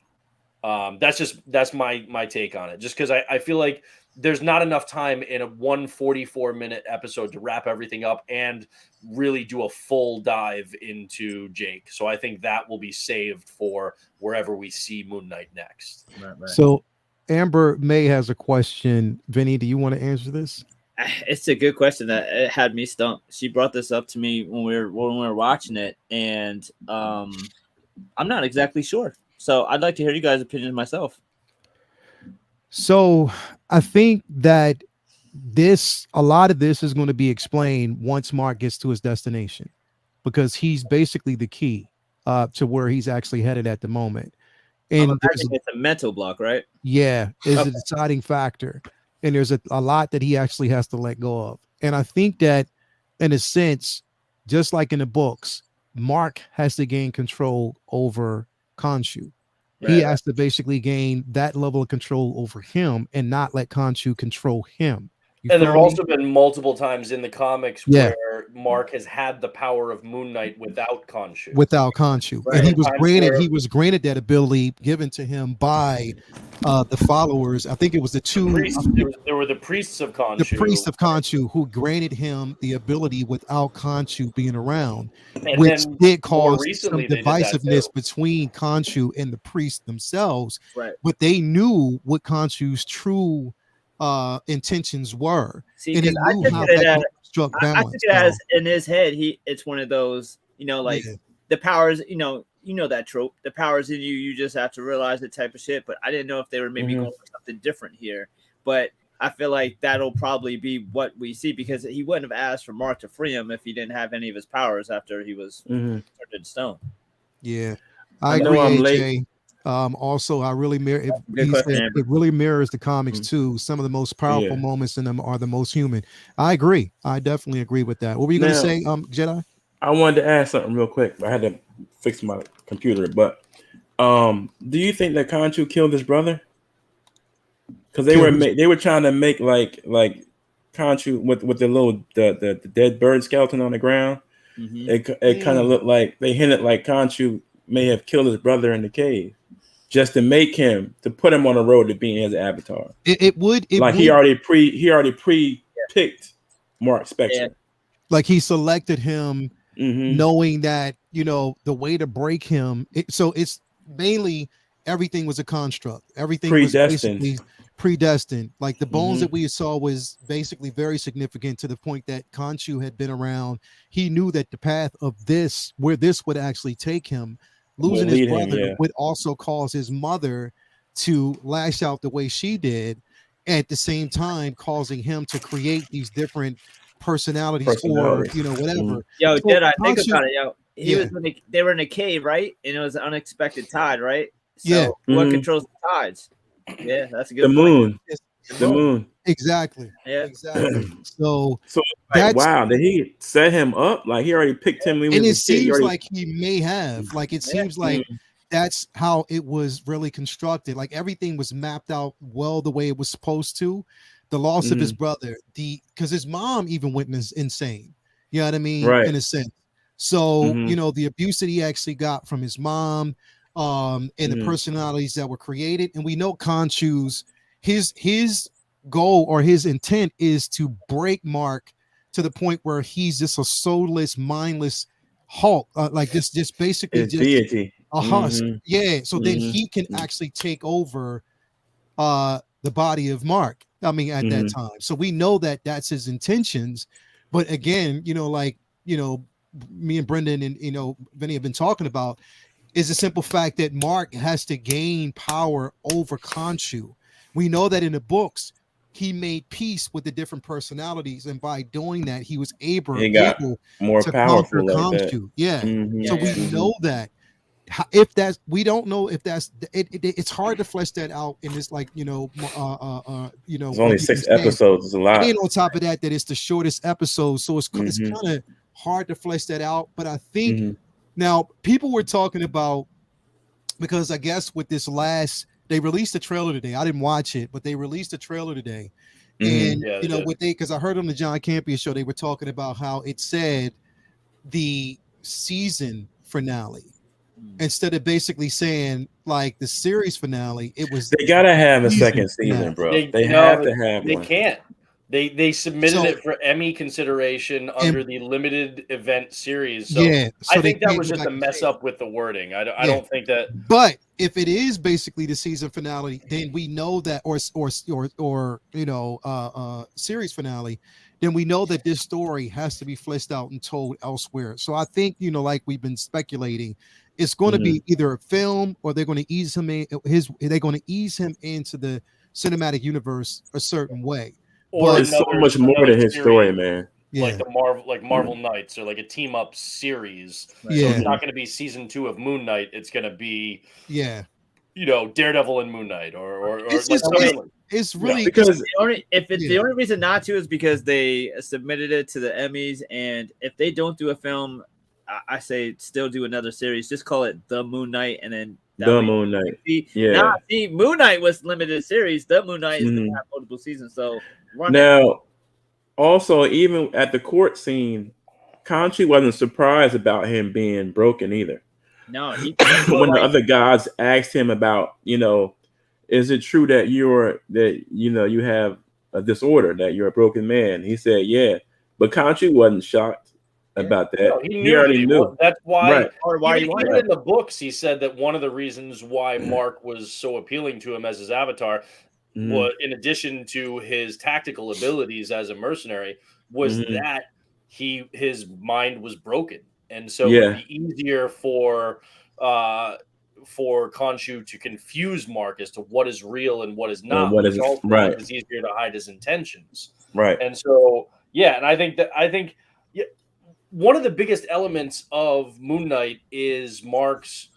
That's my take on it. Just because I feel like there's not enough time in a 144-minute episode to wrap everything up and really do a full dive into Jake. So I think that will be saved for wherever we see Moon Knight next. Right. So Amber May has a question. Vinny, do you want to answer this? It's a good question that it had me stumped. She brought this up to me when we were watching it, and I'm not exactly sure. So I'd like to hear you guys' opinions myself. So I think that a lot of this is going to be explained once Mark gets to his destination, because he's basically the key to where he's actually headed at the moment. And it's a mental block, right? Yeah, is a deciding factor. And there's a lot that he actually has to let go of. And I think that, in a sense, just like in the books, Mark has to gain control over Khonshu. He has to basically gain that level of control over him and not let Khonshu control him. And there have also been multiple times in the comics where Mark has had the power of Moon Knight without Khonshu. And he was granted that ability given to him by the followers. I think it was the two. There were the priests of Khonshu. The priests of Khonshu who granted him the ability without Khonshu being around, and which did cause some they divisiveness between Khonshu and the priests themselves. Right. But they knew what Khonshu's true intentions were. See, and I took it as in his head, it's one of those, the powers, that trope, the powers in you just have to realize it type of shit. But I didn't know if they were maybe going for something different here. But I feel like that'll probably be what we see, because he wouldn't have asked for Mark to free him if he didn't have any of his powers after he was turned into stone. Yeah, I agree, AJ. Also, I really it really mirrors the comics too. Some of the most powerful moments in them are the most human. I agree. I definitely agree with that. What were you going to say, Jedi? I wanted to ask something real quick. I had to fix my computer, but do you think that Khonshu killed his brother? Because they were trying to make like Khonshu with the dead bird skeleton on the ground. It kind of looked like they hinted like Khonshu may have killed his brother in the cave, just to put him on the road to being his avatar. He already pre-picked Mark Spector. Yeah. Like he selected him, knowing that the way to break him. So it's mainly everything was a construct. Everything was basically predestined. Like the bones that we saw was basically very significant to the point that Khonshu had been around. He knew that the path of where this would actually take him. Losing his brother would also cause his mother to lash out the way she did, at the same time causing him to create these different personalities. Or whatever. Yo, Jedi, think about it. Yo, they were in a cave, right? And it was an unexpected tide, right? So what controls the tides? Yeah, that's a good point. Moon. The moon. Exactly. Yeah. Exactly. So wow, did he set him up? Like he already picked him. And it seems like he may have. Like it seems like that's how it was really constructed. Like everything was mapped out well the way it was supposed to. The loss of his brother, because his mom even went insane. You know what I mean? Right. In a sense. So the abuse that he actually got from his mom, and the personalities that were created, and we know Khonshu's his goal or his intent is to break Mark to the point where he's just a soulless, mindless Hulk, like this, just basically just deity, a husk. Yeah, so then he can actually take over the body of Mark. I mean, at that time, so we know that that's his intentions. But again, me and Brendan and Vinny have been talking about is the simple fact that Mark has to gain power over Khonshu. We know that in the books, he made peace with the different personalities, and by doing that, he was able He got more to powerful conquer like that. Khonshu. Yeah. Mhm. So we know that. If that's, we don't know if that's it's hard to flesh that out in this, like, you know, It's only 6 episodes. It's a lot. and then on top of that, it's the shortest episode, so it's kind of hard to flesh that out. But I think now people were talking about, because I guess with this last, they released a trailer today. I didn't watch it, but they released a trailer today. And you know what because I heard on the John Campion show, they were talking about how it said the season finale instead of basically saying like the series finale. It was, they gotta have a second season, bro. They have to have they one. Can't. They submitted it for Emmy consideration under the limited event series. So yeah, so I think that was just a mess up with the wording. I don't think that. But if it is basically the season finale, then we know that, or you know, series finale, then we know that this story has to be fleshed out and told elsewhere. So I think, you know, like we've been speculating, it's going to be either a film, or they're going to ease him in they're going to ease him into the cinematic universe a certain way. Or it's so much more to his story, man. Like the Marvel Knights, or like a team up series. Right. So it's not going to be season 2 of Moon Knight. It's going to be you know, Daredevil and Moon Knight, or it's like just, it's really because the only reason not to is because they submitted it to the Emmys, and if they don't do a film, I say still do another series. Just call it The Moon Knight, and then Moon Knight. See, Moon Knight was limited series. The Moon Knight is going to have multiple seasons. So also, even at the court scene, Khonshu wasn't surprised about him being broken either. No, when the other gods asked him about, you know, is it true that you have a disorder, that you're a broken man? He said, yeah. But Khonshu wasn't shocked about that. No, he already knew. That's why. Why even in the books, he said that one of the reasons why Mark was so appealing to him as his avatar was, in addition to his tactical abilities as a mercenary, was that his mind was broken. And so it would be easier for Khonshu to confuse Mark as to what is real and what is not. It is easier to hide his intentions. Right. And so, and I think one of the biggest elements of Moon Knight is Mark's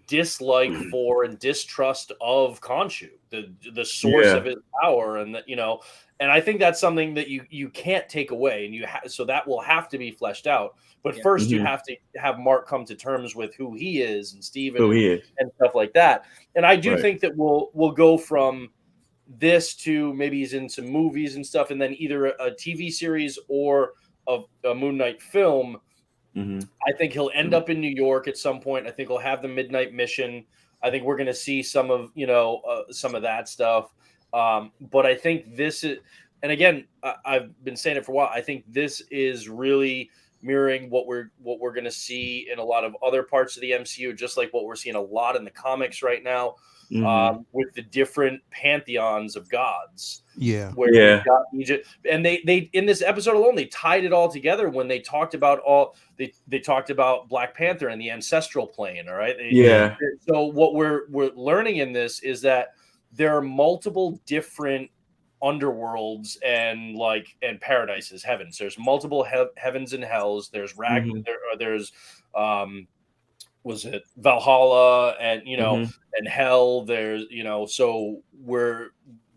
dislike for and distrust of Khonshu, the source of his power, and that, you know, and I think that's something that you can't take away, and so that will have to be fleshed out. But first, you have to have Mark come to terms with who he is, and Steven and stuff like that. And I do think that we'll go from this to maybe he's in some movies and stuff, and then either a TV series or a Moon Knight film. I think he'll end up in New York at some point. I think he'll have the Midnight Mission. I think we're going to see some of that stuff. But I think this is, and again, I've been saying it for a while, I think this is really mirroring what we're going to see in a lot of other parts of the MCU, just like what we're seeing a lot in the comics right now, with the different pantheons of gods. Where we've got Egypt, and they in this episode alone, they tied it all together when they talked about they talked about Black Panther and the ancestral plane. All right. So what we're learning in this is that there are multiple different underworlds and paradises, heavens. There's multiple heavens and hells. There's there's was it Valhalla and and hell. There's so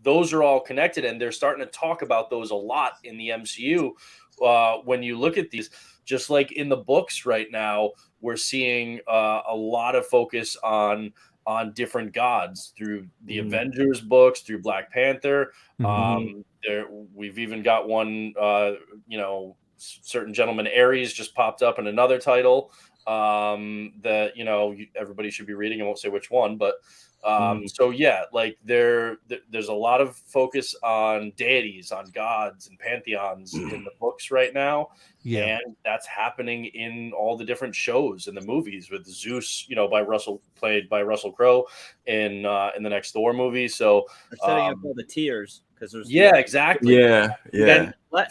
those are all connected, and they're starting to talk about those a lot in the MCU. When you look at these, just like in the books right now, we're seeing a lot of focus on different gods through the Avengers books, through Black Panther. We've even got one, certain gentleman Ares just popped up in another title that everybody should be reading. I won't say which one, but so there's a lot of focus on deities, on gods and pantheons in the books right now. And that's happening in all the different shows and the movies, with Zeus, played by Russell Crowe in the next Thor movie. So they're setting up all the tiers, because there's exactly.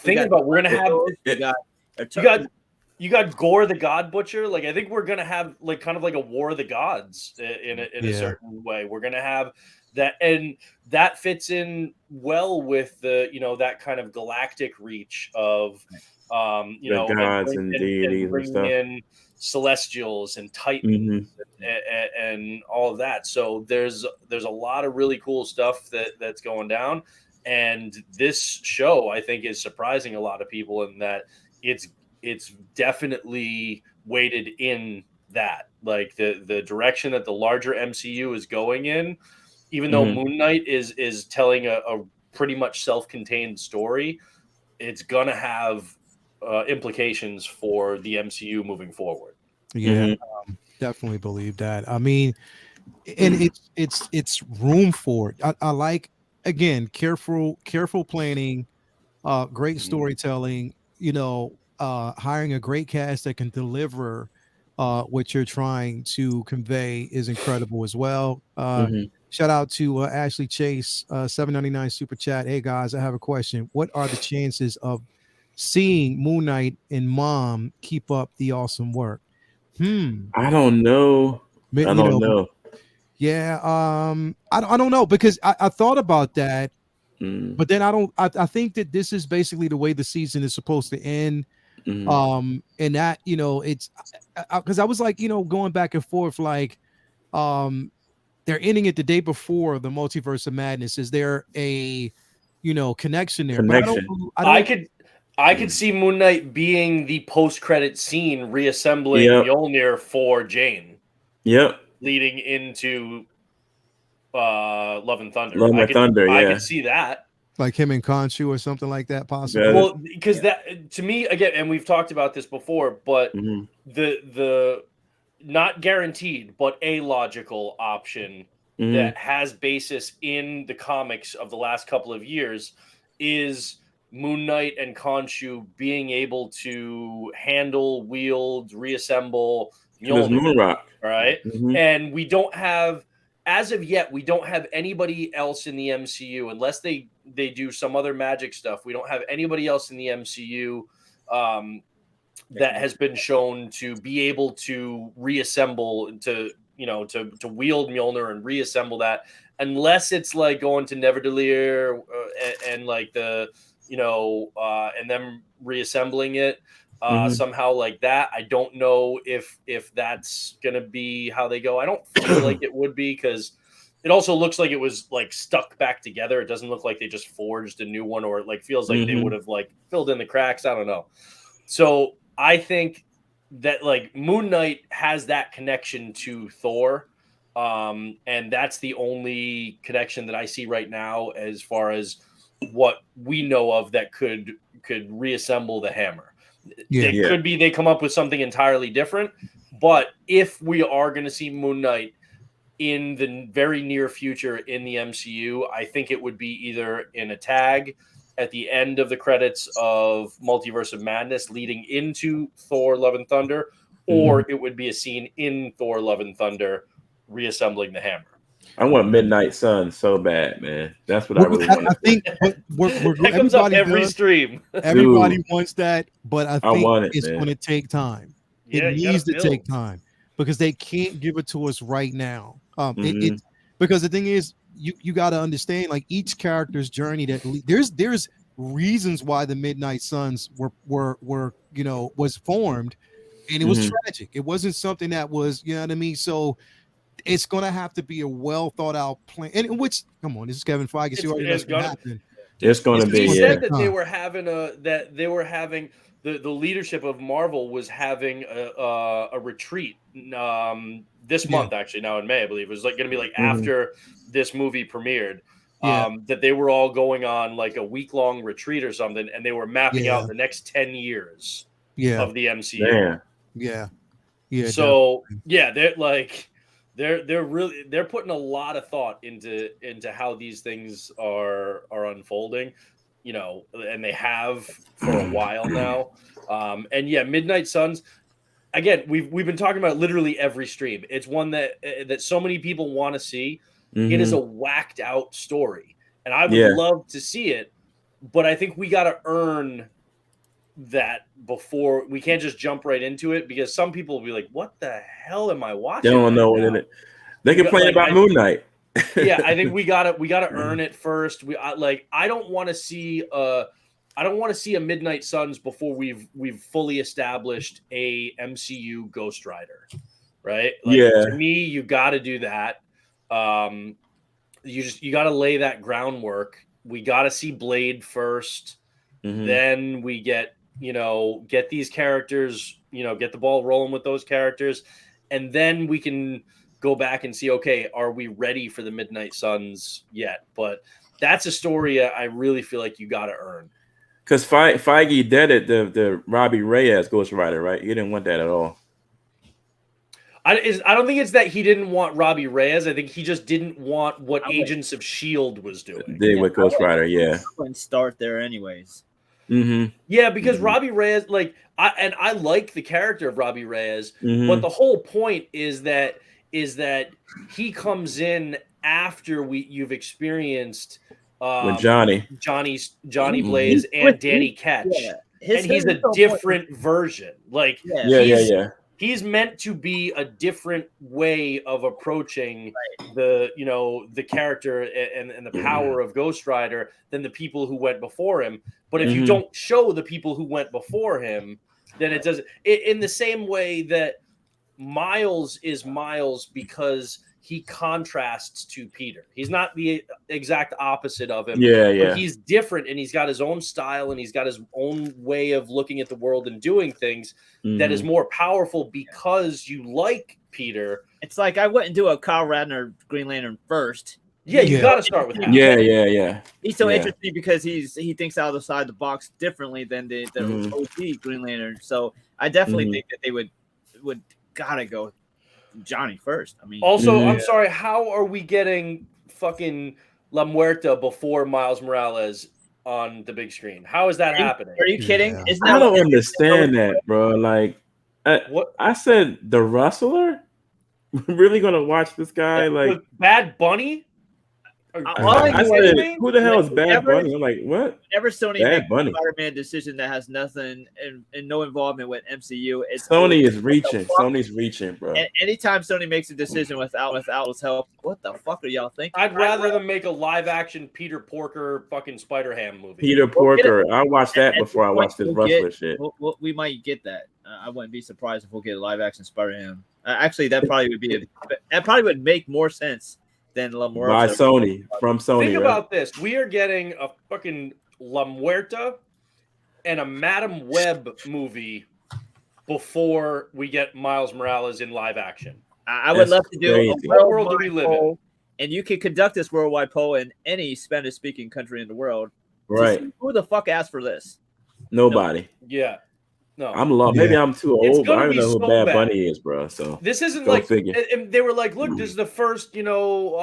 Thinking about, we're gonna have you got Gore the God Butcher. Like, I think we're gonna have kind of like a War of the Gods in a certain way. We're gonna have that fits in well with the that kind of galactic reach of the gods and deities and bringing stuff. in celestials and titans and all of that. So there's a lot of really cool stuff that's going down, and this show I think is surprising a lot of people in that it's definitely weighted in that, like the direction that the larger MCU is going in. Even though Moon Knight is telling a pretty much self-contained story, it's gonna have implications for the MCU moving forward. Yeah, definitely believe that. I mean, and it's room for it. I like, again, careful planning, great storytelling. Hiring a great cast that can deliver what you're trying to convey is incredible as well. Shout out to Ashley Chase, 7.99 super chat. Hey guys, I have a question. What are the chances of seeing Moon Knight and Mom keep up the awesome work? I don't know. Yeah, I don't know, because I thought about that, but then I think that this is basically the way the season is supposed to end. And that, it's because I was like, going back and forth, like, they're ending it the day before the Multiverse of Madness. Is there a connection there? But I could see Moon Knight being the post-credit scene reassembling Mjolnir for Jane. Yep. Leading into Love and Thunder. I could see that. Like him and Khonshu or something like that, possibly. Well, because that, to me, again, and we've talked about this before, but the not guaranteed, but a logical option that has basis in the comics of the last couple of years is Moon Knight and Khonshu being able to handle, wield, reassemble Moon Rock. Right? And we don't have, as of yet, we don't have anybody else in the MCU, unless they do some other magic stuff. We don't have anybody else in the MCU that has been shown to be able to reassemble, to wield Mjolnir and reassemble that, unless it's like going to Neverdelir and like the and them reassembling it somehow like that. I don't know if that's gonna be how they go. I don't feel like it would be, because it also looks like it was like stuck back together. It doesn't look like they just forged a new one, or it like feels like they would have like filled in the cracks. I don't know. So I think that like Moon Knight has that connection to Thor. And that's the only connection that I see right now as far as what we know of that could reassemble the hammer. It could be they come up with something entirely different, but if we are going to see Moon Knight in the very near future in the MCU, I think it would be either in a tag at the end of the credits of Multiverse of Madness leading into Thor Love and Thunder, or it would be a scene in Thor Love and Thunder reassembling the hammer. I want Midnight Sun so bad, man. That's what I really want. I think that comes up every stream. Everybody wants that, but I think it's man. going to take time. Yeah, it needs to take time, because they can't give it to us right now. Because the thing is, you got to understand, like, each character's journey, that there's reasons why the Midnight Suns were was formed, and it was tragic. It wasn't something that was, you know what I mean? So it's going to have to be a well thought out plan. And which, come on, this is Kevin Feige. So It's going to be. He said that they were having the leadership of Marvel was having a retreat this month, actually, now in May, I believe. It was like going to be like after this movie premiered. That they were all going on like a week-long retreat or something, and they were mapping out the next 10 years of the MCU. So they're like they're putting a lot of thought into how these things are unfolding, and they have for a while now. And Midnight Suns, again, we've been talking about literally every stream. It's one that so many people want to see. It is a whacked out story, and I would love to see it, but I think we got to earn that before. We can't just jump right into it, because some people will be like, what the hell am I watching? They don't know what in it. They complain about Moon Knight. Yeah, I think we gotta earn it first. I don't want to see a Midnight Suns before we've fully established a MCU Ghost Rider, right? Like Yeah. to me, you got to do that. You got to lay that groundwork. We got to see Blade 1st, then we get these characters, get the ball rolling with those characters, and then we can go back and see, okay, are we ready for the Midnight Suns yet? But that's a story I really feel like you got to earn. Because Feige did it, the Robbie Reyes Ghost Rider, right? He didn't want that at all. I don't think it's that he didn't want Robbie Reyes. I think he just didn't want what Agents of S.H.I.E.L.D. was doing. Did with Ghost Rider, yeah. And start there anyways. Yeah, because Robbie Reyes, I like the character of Robbie Reyes, but the whole point is that he comes in after you've experienced with Johnny Blaze and Danny Ketch, and he's a different version. He's meant to be a different way of approaching the character and the power of Ghost Rider than the people who went before him. But if you don't show the people who went before him, then it doesn't. In the same way that Miles is Miles because he contrasts to Peter. He's not the exact opposite of him. But he's different, and he's got his own style, and he's got his own way of looking at the world and doing things that is more powerful because you like Peter. It's like I wouldn't do a Kyle Radner Green Lantern first. Yeah, you got to start with that. Yeah. He's so interesting because he thinks outside the box differently than the OG Green Lantern. So I definitely think that they would gotta go Johnny first. I mean, also, I'm sorry. How are we getting fucking La Muerta before Miles Morales on the big screen? How is that happening? Are you kidding? Yeah. I don't understand that, bro. Like, what I said, the Rustler. Really gonna watch this guy? Like Bad Bunny? I said, who the hell is Bad Bunny? I'm like, what? Whenever Sony makes a Spider-Man decision that has nothing and no involvement with MCU, Sony is reaching. Sony's reaching, bro. And anytime Sony makes a decision without help, what the fuck are y'all thinking? I'd rather them make a live-action Peter Porker fucking Spider-Ham movie. Peter Porker. I watched that before I watched this Rustler shit. We might get that. I wouldn't be surprised if we'll get a live-action Spider-Ham. Actually, that probably would make more sense than La Muerta. By Sony, from Sony. Think about this. We are getting a fucking La Muerta and a Madam Web movie before we get Miles Morales in live action. I would love to do a world do we live in? And you can conduct this worldwide poll in any Spanish-speaking country in the world. Right. Who the fuck asked for this? Nobody. Yeah. No, I'm lost. Maybe I'm too old, but I don't know who Bad Bunny is, bro. So this isn't like and they were like, look, this is the first, Latino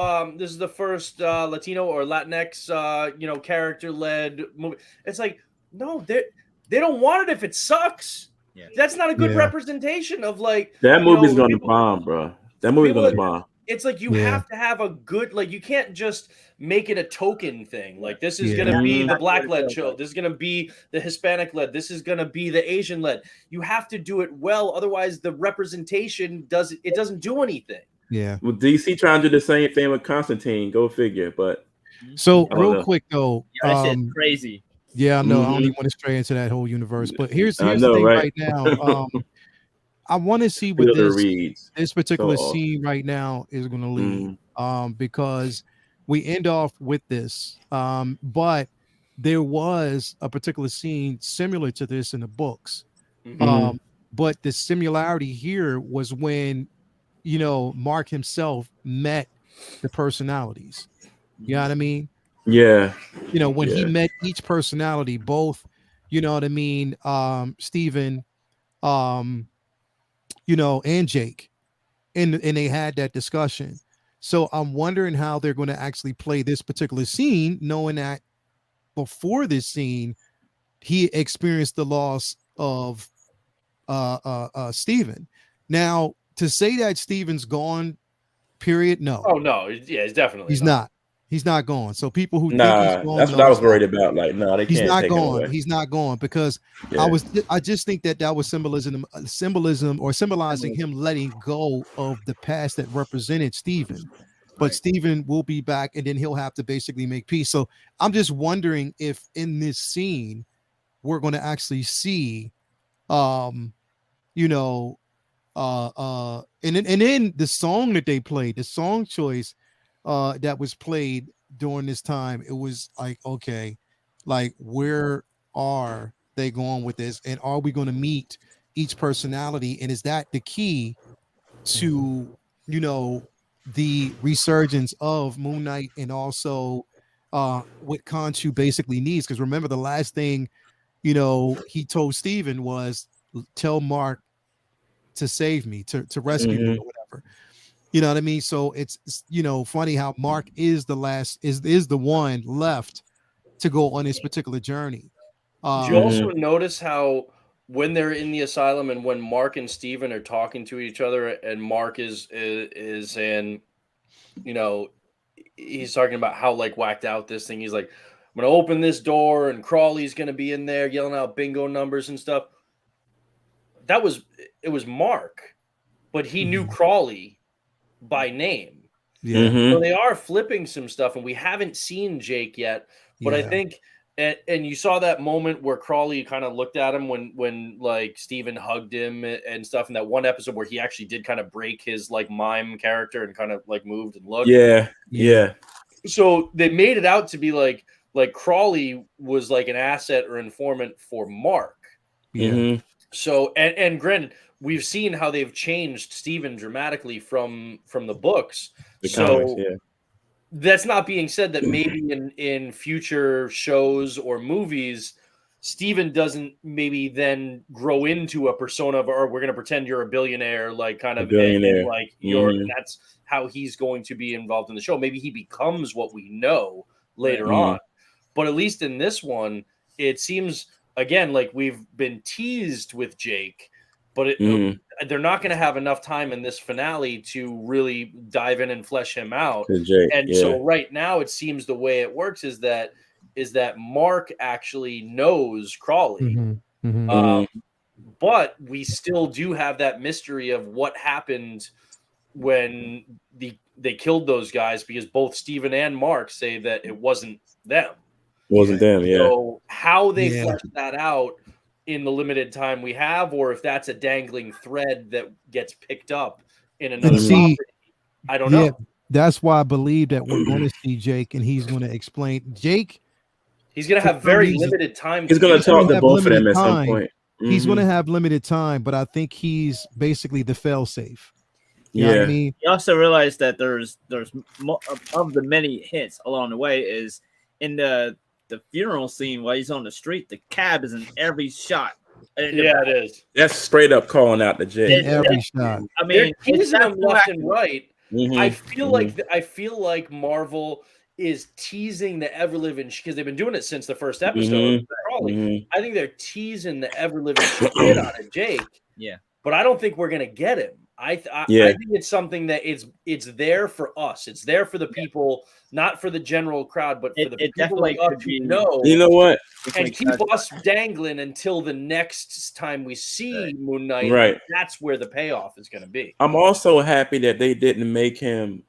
or Latinx, character-led movie. It's like, no, they don't want it if it sucks. Yeah. That's not a good representation of like that movie's gonna bomb, bro. That movie's gonna bomb. It's like you have to have a good, like you can't just make it a token thing. Like this is gonna be the black led show. This is gonna be the Hispanic led. This is gonna be the Asian led. You have to do it well, otherwise the representation doesn't do anything. Yeah. Well, DC trying to do the same thing with Constantine. Go figure. But so real quick though, that shit's crazy. Yeah, I know. I don't even want to stray into that whole universe, but here's the thing right now. I want to see what this particular scene right now is going to lead, because we end off with this. But there was a particular scene similar to this in the books. But the similarity here was when, Mark himself met the personalities. You know what I mean? Yeah. When he met each personality, both, Stephen, and Jake, and they had that discussion. So I'm wondering how they're going to actually play this particular scene, knowing that before this scene, he experienced the loss of Stephen. Now, to say that Stephen's gone, period, no. Oh no, he's definitely he's not. He's not gone. So people who think he's gone, that's what I was worried about. Like, no, they can't. He's not take gone. It away. He's not gone because I just think that was symbolism or symbolizing him letting go of the past that represented Stephen. but Right. Steven will be back, and then he'll have to basically make peace. So I'm just wondering if in this scene we're going to actually see, you know, and then the song that they played, the song choice that was played during this time, it was like, okay, like where are they going with this, and are we going to meet each personality, and is that the key to, you know, the resurgence of Moon Knight, and also what Khonshu basically needs? Because remember, the last thing, you know, he told Steven was, tell Mark to save me, to rescue me, or whatever. You know what I mean? So it's, you know, funny how Mark is the last, is the one left to go on this particular journey. Did you also notice how when they're in the asylum and when Mark and Steven are talking to each other, and Mark is in, you know, he's talking about how like whacked out this thing. He's like, I'm gonna open this door and Crawley's gonna be in there yelling out bingo numbers and stuff. It was Mark, but he knew Crawley by name. Yeah. So they are flipping some stuff, and we haven't seen Jake yet. But I think, and you saw that moment where Crawley kind of looked at him when like Steven hugged him and stuff in that one episode where he actually did kind of break his like mime character and kind of like moved and looked. Yeah. So they made it out to be like Crawley was like an asset or informant for Mark. So and granted, we've seen how they've changed Steven dramatically from the books. Comics, that's not being said that maybe in future shows or movies, Steven doesn't maybe then grow into a persona of, or we're going to pretend you're a billionaire, like kind of and like that's how he's going to be involved in the show. Maybe he becomes what we know later on. But at least in this one, it seems, again, like we've been teased with Jake, but they're not going to have enough time in this finale to really dive in and flesh him out. So right now, it seems the way it works is that Mark actually knows Crawley, but we still do have that mystery of what happened when they killed those guys, because both Steven and Mark say that it wasn't them. So how they flesh that out in the limited time we have, or if that's a dangling thread that gets picked up in another property, I don't know. That's why I believe that we're going to see Jake, and he's going to explain. Jake, he's going to have very limited time. He's going to talk to both of them at some point. He's going to have limited time, but I think he's basically the fail-safe. You know what I mean? You also realize that there's more of the many hints along the way is in the funeral scene while he's on the street, the cab is in every shot. It is. That's straight up calling out the Jake. In every shot. I mean, it's them left and right. I feel like Marvel is teasing the ever living, because they've been doing it since the first episode. I think they're teasing the ever living shit out of Jake. Yeah, but I don't think we're gonna get him. I think it's something that it's there for us. It's there for the people, not for the general crowd, but for the people like us who know. You know what? And keep us dangling until the next time we see Moon Knight. Right. That's where the payoff is going to be. I'm also happy that they didn't make him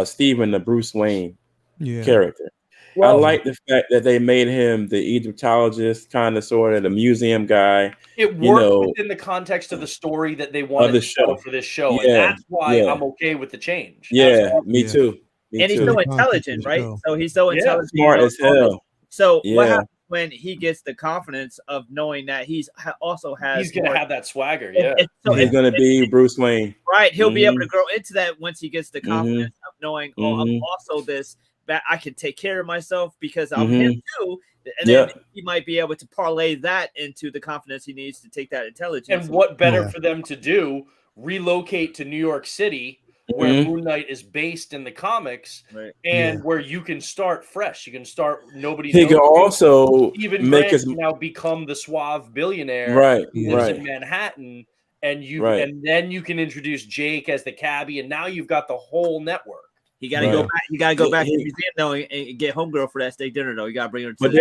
Steven the Bruce Wayne character. Well, I like the fact that they made him the Egyptologist, kind of sort of the museum guy. It worked within the context of the story that they wanted to show for this show. And that's why I'm okay with the change. Me too. And he's so intelligent, right? So he's so intelligent. Smart as hell. So what happens when he gets the confidence of knowing that he's also has... He's going to have that swagger, he's going to be Bruce Wayne. Right. He'll be able to grow into that once he gets the confidence of knowing, I'm also this... that I can take care of myself because I'm him too. And then he might be able to parlay that into the confidence he needs to take that intelligence. And what better for them to do? Relocate to New York City, where Moon Knight is based in the comics, and where you can start fresh. You can start nobody. He can also even make his now become the suave billionaire, who lives in Manhattan, and and then you can introduce Jake as the cabbie, and now you've got the whole network. You gotta go back. You gotta go back to the museum though and get homegirl for that steak dinner though. You gotta bring her to. But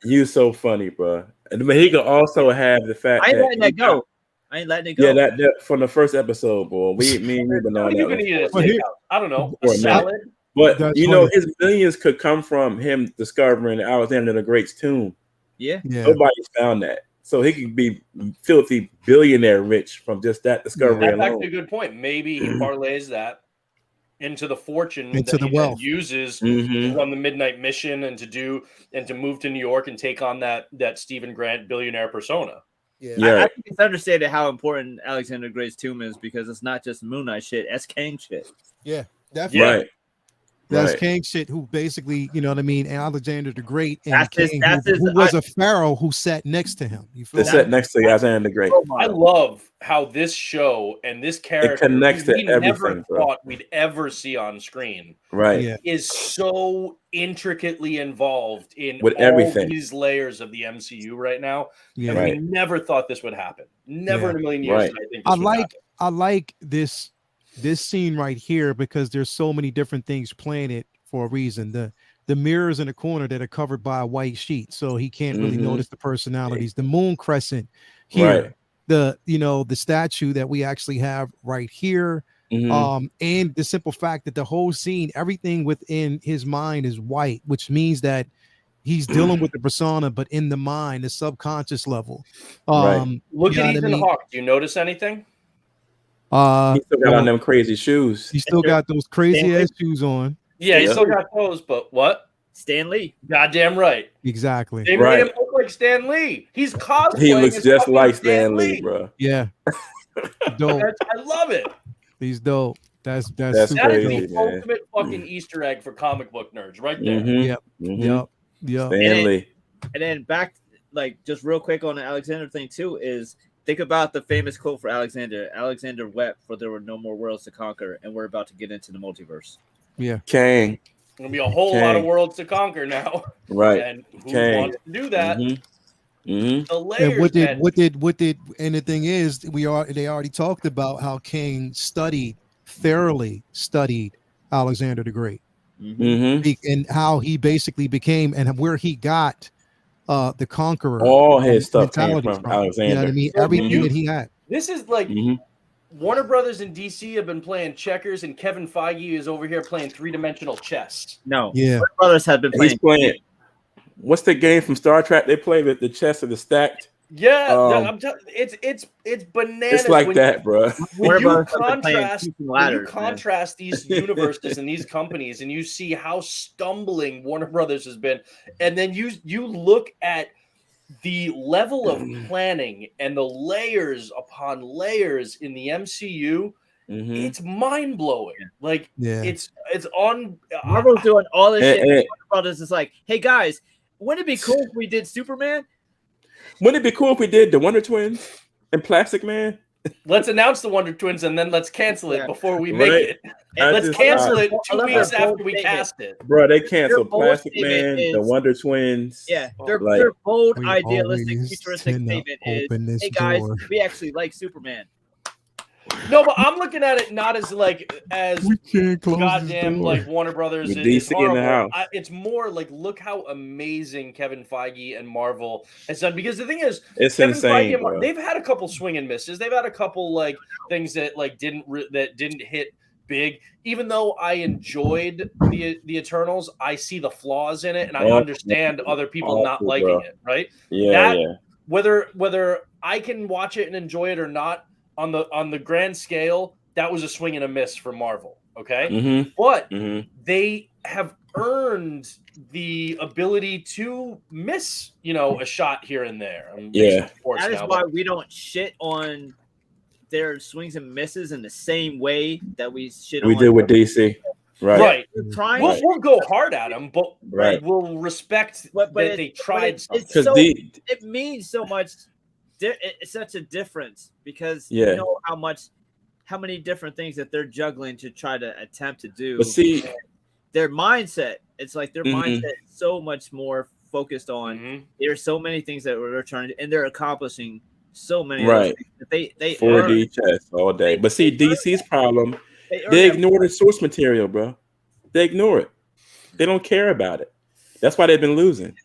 you so funny, bro. But he could also have the fact I ain't letting that go. I ain't letting it go. Yeah, that from the first episode, boy. Me and you been on that. You can eat a steakhouse. I don't know, a salad. But That's you know, funny. his millions could come from him discovering Alexander the Great's tomb. Yeah. Nobody's found that. So he could be filthy billionaire rich from just that discovery That's alone. actually a good point. Maybe he parlays that into the fortune Into that the he wealth. then uses to Mhm. run the Midnight Mission and to move to New York and take on that Stephen Grant billionaire persona. Yeah. I think it's understated how important Alexander Gray's tomb is because it's not just Moon Knight shit, it's Kang shit. Yeah, definitely. Right. That's Right. King shit, who basically, you know what I mean, Alexander the Great, and That's King, his- who was a pharaoh who sat next to him. You feel They me? sat next to Alexander the Great. I love how this show and this character connects to we never everything, bro. thought we'd ever see on screen Right. Yeah. is so intricately involved in With all everything. these layers of the MCU right now. Yeah. And Right. we never thought this would happen. Never Yeah. in a million years Right. did I think I this would happen. like this scene right here because there's so many different things planted for a reason. The mirrors in the corner that are covered by a white sheet, so he can't really Mhm. notice the personalities. The moon crescent here, Right. the statue that we actually have right here. Mhm. And the simple fact that the whole scene, everything within his mind is white, which means that he's dealing with the persona, but in the mind, the subconscious level. Right. Look you know at what I Ethan mean? Hawke. Do you notice anything? He still got on them crazy shoes. He still got those crazy Stanley? ass shoes on. Yeah, he Yeah. still got those, but what? Stan Lee. Goddamn right. Exactly. They Right. made him look like Stan Lee. He's cosplaying. He looks as just fucking like Stan Lee, bro. Yeah. Dope. I love it. He's dope. That's That's super That is dope. the crazy, man. ultimate fucking Easter egg for comic book nerds, right there. Mhm. Yep. Mhm. Yep. Stan Lee. And then back, like, just real quick on the Alexander thing, too, is think about the famous quote for Alexander. Alexander wept, for there were no more worlds to conquer, and we're about to get into the multiverse. Yeah. Kang. Gonna be a whole Kang. lot of worlds to conquer now. Right. And who Kang. wants to do that? Mhm. Mhm. The layers. And man. what did and the thing is they already talked about how King thoroughly studied Alexander the Great. Mhm. And how he basically became and where he got the conqueror. All his stuff came mentality from You know what I Alexander. mean? Everything that he had. This is like Mhm. Warner Brothers and DC have been playing checkers, and Kevin Feige is over here playing three-dimensional chess. No. Yeah. Warner Brothers have been He's playing. playing. What's the game from Star Trek? They play with the chess of the stacked. Yeah, Um, it's bananas. It's like when that, bro. When you Brothers have been playing contrast, Keith and when you Ladders, man. contrast these universes and these companies, and you see how stumbling Warner Brothers has been, and then you look at the level of planning and the layers upon layers in the MCU, Mhm. it's mind blowing. Like Yeah. it's on. Marvel's doing all this shit. And- Warner Brothers is like, hey guys, wouldn't it be cool if we did Superman? Wouldn't it be cool if we did the Wonder Twins and Plastic Man? Let's announce the Wonder Twins and then let's cancel it Yeah. before we make Right. it. I Let's just- cancel it I 2 love weeks that after bold we statement. cast it. Bro, they Their canceled bold Plastic statement Man, the is- Wonder Twins. Yeah, their like, bold, We idealistic, always futuristic tend to statement is, open this hey guys, door. we actually like Superman. No, but I'm looking at it not as We can't close goddamn this door. like Warner Brothers With is DC in the horrible. house. It's more like look how amazing Kevin Feige and Marvel has done. Because the thing is, It's Kevin insane, Feige and bro. they've had a couple swing and misses. They've had a couple like things that like didn't hit big. Even though I enjoyed the Eternals, I see the flaws in it, and I Oh, understand other people not awful, liking bro. it. Right? Yeah, that- yeah. Whether I can watch it and enjoy it or not, on the grand scale, that was a swing and a miss for Marvel. Okay, Mhm. but Mhm. they have earned the ability to miss, a shot here and there. I'm Yeah. mixing sports That is now, why but we don't shit on their swings and misses in the same way that we shit We on. did with DC. Right. right. We're trying, We'll go hard at them, but Right. we'll respect but that it- they but tried it's something. Because so, D it means so much. It's such a difference because Yeah. you know how many different things that they're juggling to try to attempt to do. but see, Their mindset, it's like their Mhm. mindset is so much more focused on. Mhm. There's so many things that they're trying to, and they're accomplishing so many of those Right. things that they 4D earn. chess all day. But see, DC's problem, They earn they that- ignore the source material, bro. They ignore it. They don't care about it. That's why they've been losing.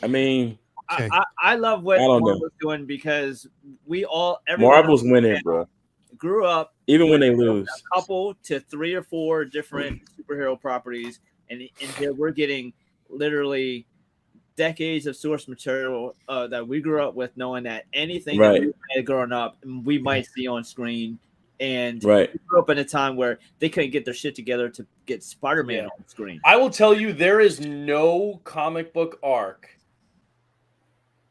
I mean, Okay. I love what I don't know. Marvel's doing because everyone Marvel's winning, bro. grew up Even when they lose. a couple to 3 or 4 different superhero properties, and here we're getting literally decades of source material that we grew up with, knowing that anything that we had growing up, we might see on screen. And we grew up in a time where they couldn't get their shit together to get Spider-Man on screen. I will tell you, there is no comic book arc,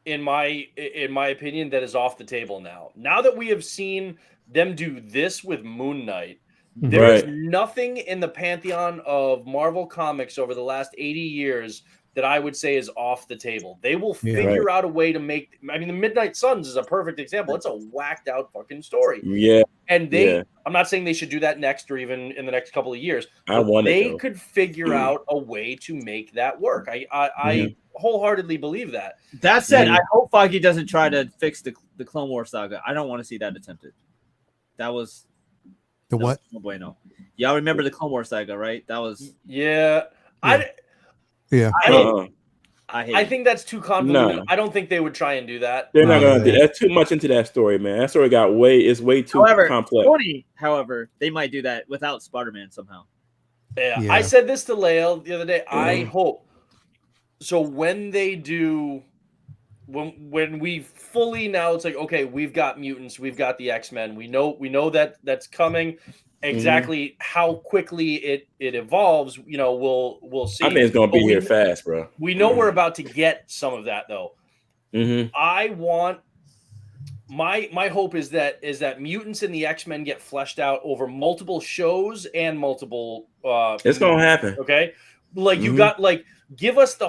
in my opinion, that is off the table now. Now that we have seen them do this with Moon Knight, there is nothing in the pantheon of Marvel Comics over the last 80 years that I would say is off the table. They will figure out a way to make. I mean, the Midnight Suns is a perfect example. It's a whacked out fucking story. Yeah. And I'm not saying they should do that next or even in the next couple of years. They could figure out a way to make that work. I wholeheartedly believe that. That said, I hope Feige doesn't try to fix the Clone Wars saga. I don't want to see that attempted. That was the what? No bueno. Y'all remember the Clone Wars saga, right? That was I think that's too convoluted. No. I don't think they would try and do that. They're not gonna do that. That's too much into that story, man. That story got way too complex. However, they might do that without Spider-Man somehow. Yeah. I said this to Leia the other day. I hope so when they do when we fully now it's like, okay, we've got mutants, we've got the X-Men, we know that that's coming. Exactly how quickly it evolves, we'll see. I think it's gonna be here fast, bro. We know we're about to get some of that though. I want my hope is that mutants and the X-Men get fleshed out over multiple shows and multiple. It's gonna happen. Okay, like you got give us that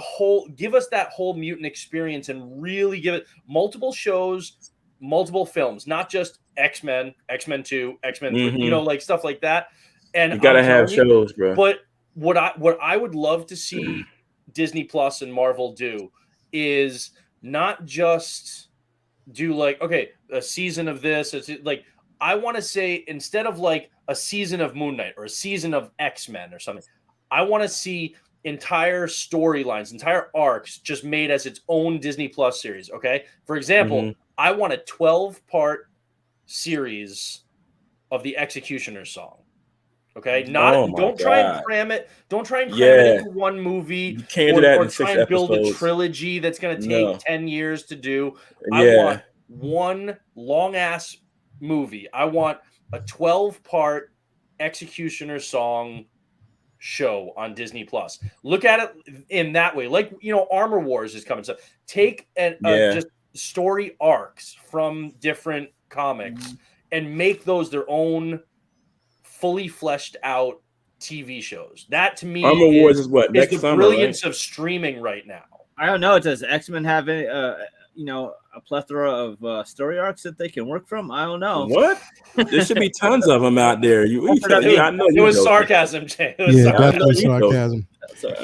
whole mutant experience and really give it multiple shows, multiple films, not just X-Men, X-Men 2, X-Men 3, stuff like that. And you gotta have shows, bro. But what I would love to see Disney Plus and Marvel do is not just do a season of this. It's I want to say, instead of a season of Moon Knight or a season of X-Men or something, I want to see entire storylines, entire arcs just made as its own Disney Plus series. Okay. For example, I want a 12-part series of the Executioner song. Okay. Don't try and cram it into one movie. You can't do that or try and build a trilogy that's going to take 10 years to do. I want one long ass movie. I want a 12-part Executioner song show on Disney Plus. Look at it in that way. Armor Wars is coming. So take just story arcs from different comics and make those their own fully fleshed out TV shows. That to me Armor Wars is what is the brilliance of streaming right now. I don't know. Does X-Men have any a plethora of story arcs that they can work from? I don't know. What? There should be tons of them out there. I know it was sarcasm, Jay. Definitely sarcasm. But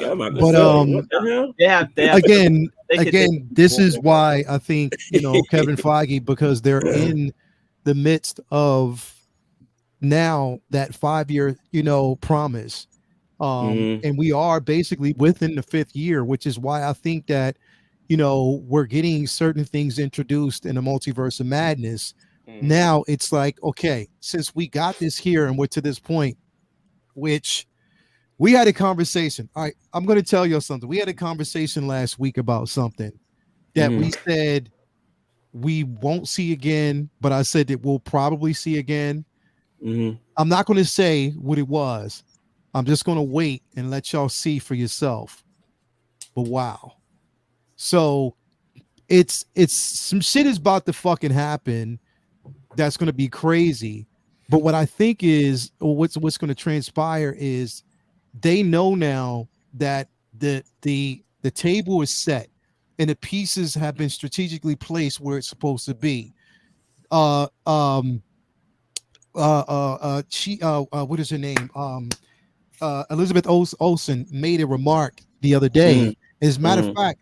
again, this is why I think Kevin Feige, because they're in the midst of now that 5-year promise, and we are basically within the 5th year, which is why I think that we're getting certain things introduced in the Multiverse of Madness. Now it's like, okay, since we got this here and we're to this point, which we had a conversation. All right, I'm going to tell you something. We had a conversation last week about something that we said we won't see again, but I said that we'll probably see again. I'm not going to say what it was. I'm just going to wait and let y'all see for yourself. But wow. So it's some shit is about to fucking happen that's going to be crazy. But what I think is, or what's going to transpire is they know now that the table is set and the pieces have been strategically placed where it's supposed to be. What is her name? Elizabeth Olsen made a remark the other day. As a matter of fact,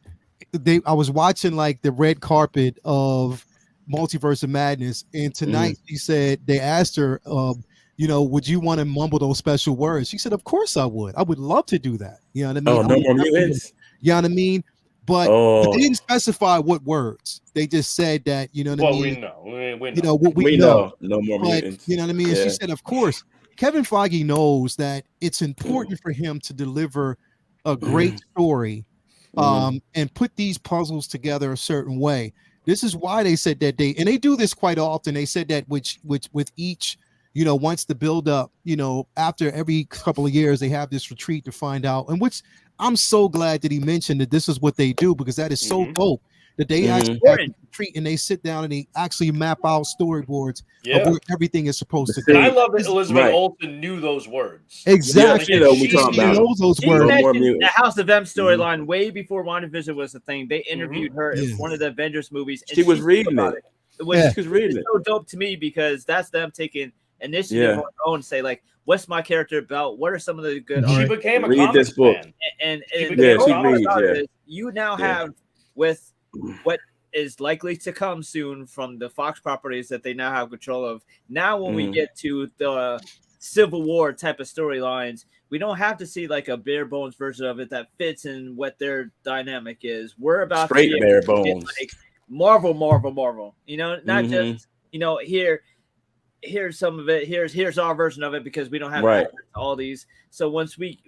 I was watching the red carpet of Multiverse of Madness, and tonight she said they asked her, would you want to mumble those special words? She said, of course I would. I would love to do that. You know what I mean? Oh, no more mutants. You know what I mean? But they didn't specify what words. They just said that, you know what I mean? We know. We know. No more mutants. You know what I mean? And she said, of course. Kevin Feige knows that it's important for him to deliver a great story and put these puzzles together a certain way. This is why they said that and they do this quite often. They said that which with each, once the build up, after every couple of years, they have this retreat to find out. And which I'm so glad that he mentioned that this is what they do, because that is so dope that they actually have a retreat and they sit down and they actually map out storyboards of where everything is supposed to And go. I love that Elizabeth Olsen knew those words. Exactly. Yeah, we talking about knows those She words. mentioned the House of M storyline way before WandaVision was a thing. They interviewed her in one of the Avengers movies. And she was reading it. Which she was reading is so dope to me, because that's them taking initiative on their own and say, like, what's my character about? What are some of the good She art? became a Read comics this book. fan. And she reads, you now have, with what is likely to come soon from the Fox properties that they now have control of. Now, when we get to the Civil War type of storylines, we don't have to see like a bare bones version of it that fits in what their dynamic is. We're about straight to be bare bones, like Marvel. Not just here's some of it. Here's our version of it, because we don't have all these. So once we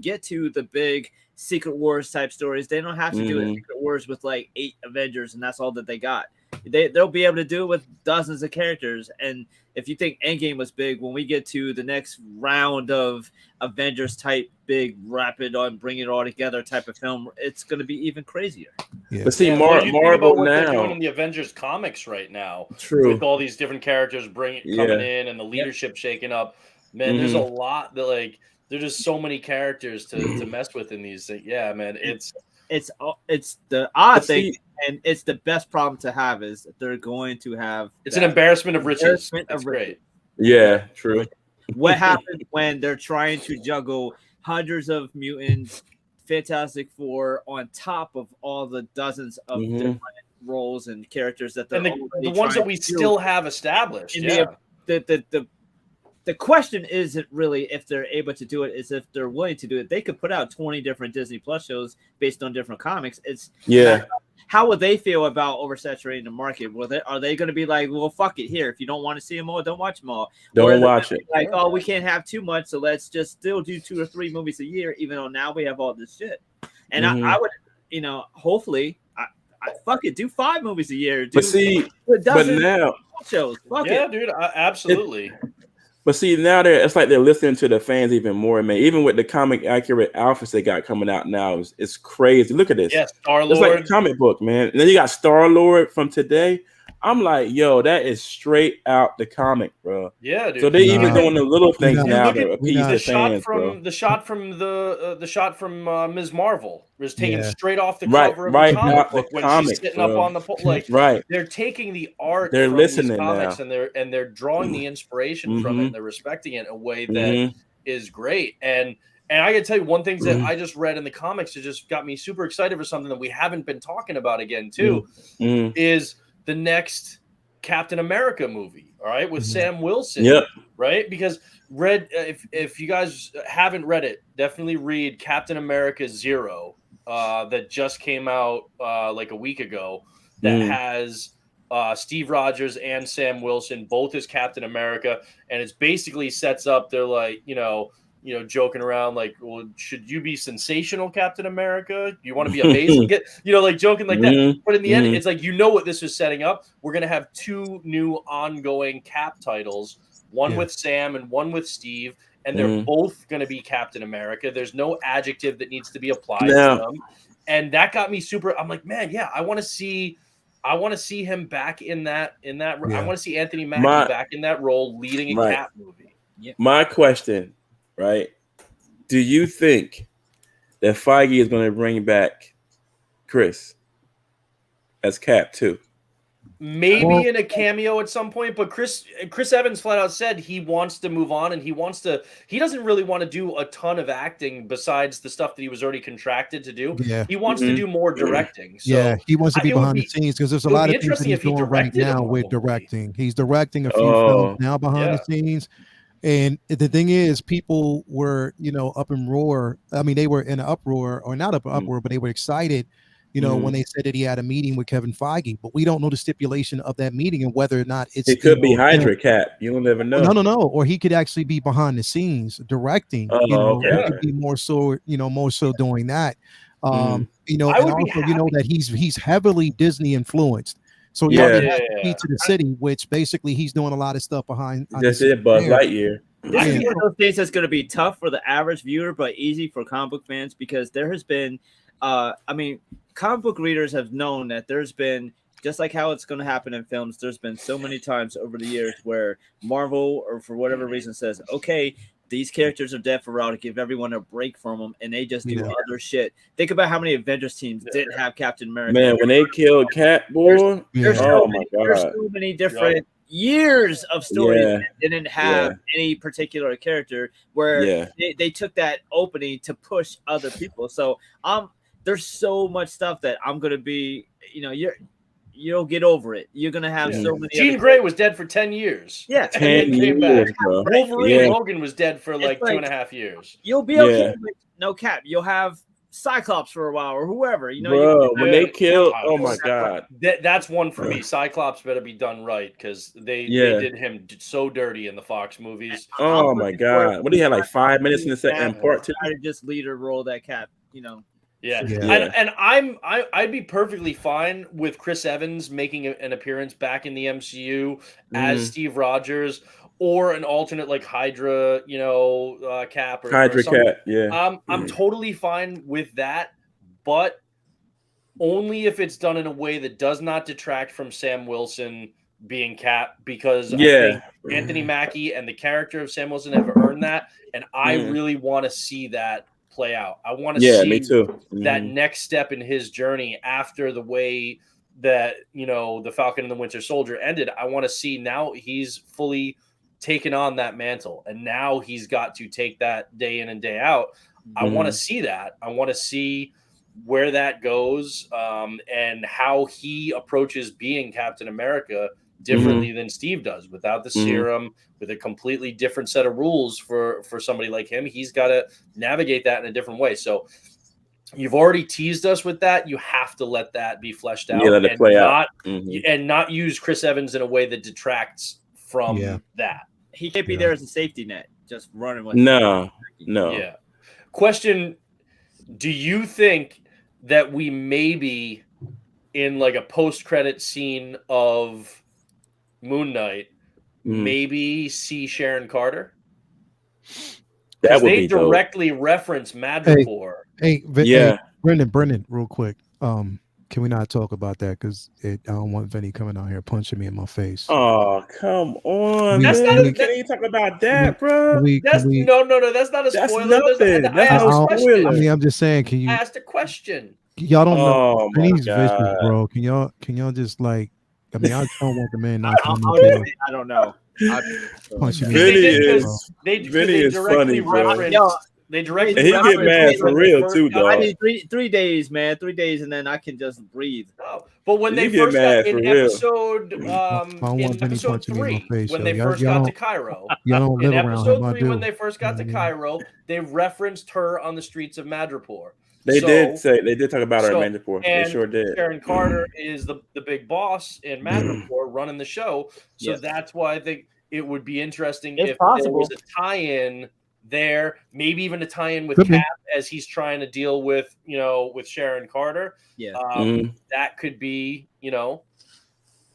get to the big Secret Wars type stories, they don't have to do it Secret Wars with like 8 Avengers and that's all that they got. They'll be able to do it with dozens of characters. And if you think Endgame was big, when we get to the next round of Avengers type big rapid on bring it all together type of film, it's going to be even crazier. But see, you Marvel think about what now they're doing in the Avengers comics right now, true, with all these different characters coming in and the leadership shaking up. Man, there's a lot that like there's just so many characters to mess with in these things. Yeah, man, it's the odd thing, and it's the best problem to have is that they're going to have. It's an embarrassment of riches. It's great. Yeah, true. What happens when they're trying to juggle hundreds of mutants, Fantastic Four, on top of all the dozens of different roles and characters that they're the ones that we still have established. The question isn't really if they're able to do it, is if they're willing to do it. They could put out 20 different Disney Plus shows based on different comics. It's how would they feel about oversaturating the market? Are they going to be like, well, fuck it, here, if you don't want to see them all, don't watch them all. Don't watch it. Like, oh, we can't have too much, so let's just still do 2 or 3 movies a year, even though now we have all this shit. And I would, hopefully, I fuck it, do 5 movies a year. But now shows. Dude, absolutely. But see, now it's like they're listening to the fans even more, man. Even with the comic accurate outfits they got coming out now, it's crazy. Look at this. Yeah, Star-Lord. It's like a comic book, man. And then you got Star-Lord from today. I'm like, yo, that is straight out the comic, bro. Yeah, dude. So they even doing the little things now to appease the fans, bro. The shot from Ms. Marvel was taken straight off the cover of the comic book when she's sitting up on the pole. Like, they're taking the art they're from listening these comics now. and they're drawing the inspiration from it, and they're respecting it in a way that is great. And I can tell you one thing that I just read in the comics that just got me super excited for something that we haven't been talking about again too, is the next Captain America movie, all right, with Sam Wilson. Yep. Right? Because if you guys haven't read it, definitely read Captain America 0 that just came out like a week ago that has Steve Rogers and Sam Wilson both as Captain America, and it's basically sets up they're like, joking around like, well, should you be sensational Captain America? You want to be amazing? Like joking like that. But in the end, it's like, what this is setting up. We're going to have 2 new ongoing Cap titles, one with Sam and one with Steve, and they're both going to be Captain America. There's no adjective that needs to be applied to them. And that got me super. I'm like, man, yeah, I want to see him back in that. I want to see Anthony Mackie back in that role, leading a Cap movie. Yeah. My question, right? Do you think that Feige is going to bring back Chris as Cap too? Maybe in a cameo at some point, but Chris Evans flat out said he wants to move on and he doesn't really want to do a ton of acting besides the stuff that he was already contracted to do. Yeah. He wants to do more directing. So he wants to be behind the scenes because there's a lot of things that he's doing right now with directing. He's directing a few films now behind the scenes. And the thing is, people were, up in roar. I mean, they were in an uproar, or not uproar, but they were excited You know, when they said that he had a meeting with Kevin Feige, but we don't know the stipulation of that meeting and whether or not it's. It could be Hydra Cap. You don't ever know. No. Or he could actually be behind the scenes directing. Okay. He could be more so doing that. You know, I and would be also you know that he's heavily Disney influenced. So he already has the key to the city, which basically he's doing a lot of stuff behind. That's it, Buzz Lightyear. This is one of those things that's going to be tough for the average viewer, but easy for comic book fans because there has been, I mean, comic book readers have known that there's been, just like how it's going to happen in films, there's been so many times over the years where Marvel, or for whatever reason, says, okay, these characters are dead for a while to give everyone a break from them, and they just do other shit. Think about how many Avengers teams didn't have Captain America. Man, when they killed Cap, boy, there's so many different years of stories that didn't have any particular character where they took that opening to push other people. So there's so much stuff that I'm gonna be, you know, you'll get over it. You're gonna have so many. Jean Grey was dead for 10 years. Yeah, 10 years, bro. Wolverine Logan was dead for like 2.5 years. You'll be okay with no Cap. You'll have Cyclops for a while or whoever. You know, bro, when they killed, oh my god, that's one for me. Cyclops better be done right because they did him so dirty in the Fox movies. Oh my god, what do you have like 5 minutes in the second part two? I just lead a role that Cap, you know. And I'd be perfectly fine with Chris Evans making an appearance back in the MCU as Steve Rogers or an alternate like Hydra, you know, Cap or Hydra something. Cap. I'm totally fine with that, but only if it's done in a way that does not detract from Sam Wilson being Cap, because I think Anthony Mackie and the character of Sam Wilson have earned that, and I really want to see that play out. I want to see me too. That next step in his journey after the way that, you know, the Falcon and the Winter Soldier ended. I want to see now he's fully taken on that mantle, and now he's got to take that day in and day out. I want to see that. I want to see where that goes, and how he approaches being Captain America differently than Steve does, without the serum, with a completely different set of rules for somebody like him. He's got to navigate that in a different way. So you've already teased us with that. You have to let that be fleshed out, let it play out. And not use Chris Evans in a way that detracts from that. He can't be there as a safety net, just running with No. Yeah. Question: do you think that we maybe in like a post-credit scene of Moon Knight maybe see Sharon Carter? That would they be directly reference Madripoor. Hey, Brendan, real quick. Can we not talk about that? Because I don't want Vinny coming out here punching me in my face. Oh, come on. That's man. not Can you talk about that, bro? No. That's not a spoiler. Nothing. That's not a spoiler. I mean, I'm just saying, can you I asked a question. Y'all don't know. Oh my Vinny's vicious, God. bro. Can y'all just like, I mean, I don't want the man not I don't know. punching me. Vinny is funny, bro. They directly And he get mad for real too, dog. I need three days, man. 3 days, and then I can just breathe. But when they get first got mad in for real. episode, want Vinny episode punching me in my 3, face, when so they y'all first got don't- to Cairo, Y'all don't in live around him. episode I 3, do. when they first got to Cairo, they referenced her on the streets of Madripoor. They did talk about her in Mandapore. They and sure did. Sharon Carter is the big boss in Madripoor running the show. So that's why I think it would be interesting if there was a tie-in there, maybe even a tie-in with Cap as he's trying to deal with, you know, with Sharon Carter. That could be, you know.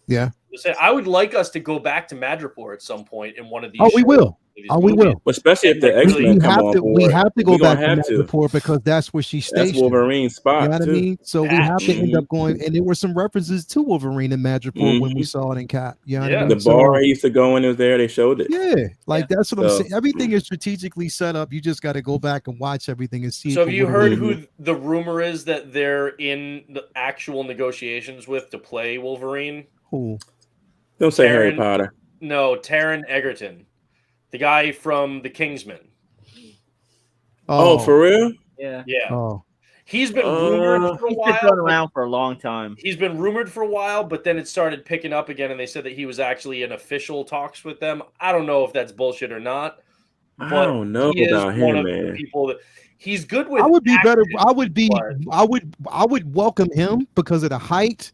Yeah. I would like us to go back to Madripoor at some point in one of these. Oh, we will. We will. Especially if the X-Men come on board. We have to go back to have Madripoor because that's where she's stationed. That's Wolverine's spot. You know what I mean? So we have to end Mhm. up going, and there were some references to Wolverine in Madripoor when we saw it in Cap. You know what I mean? The bar he used to go in was there. They showed it. Yeah, like that's what I'm saying. Everything is strategically set up. You just got to go back and watch everything and see. So have you heard who the rumor is that they're in the actual negotiations with to play Wolverine? Who? Don't say Harry Potter. No, Taron Egerton, the guy from The Kingsman. Oh, for real? Yeah. Oh. He's been rumored for a while. He's been around for a long time. He's been rumored for a while, but then it started picking up again, and they said that he was actually in official talks with them. I don't know if that's bullshit or not, but don't know he is about one him, of the man. people that he's good with. I would be better. action, I would welcome him because of the height.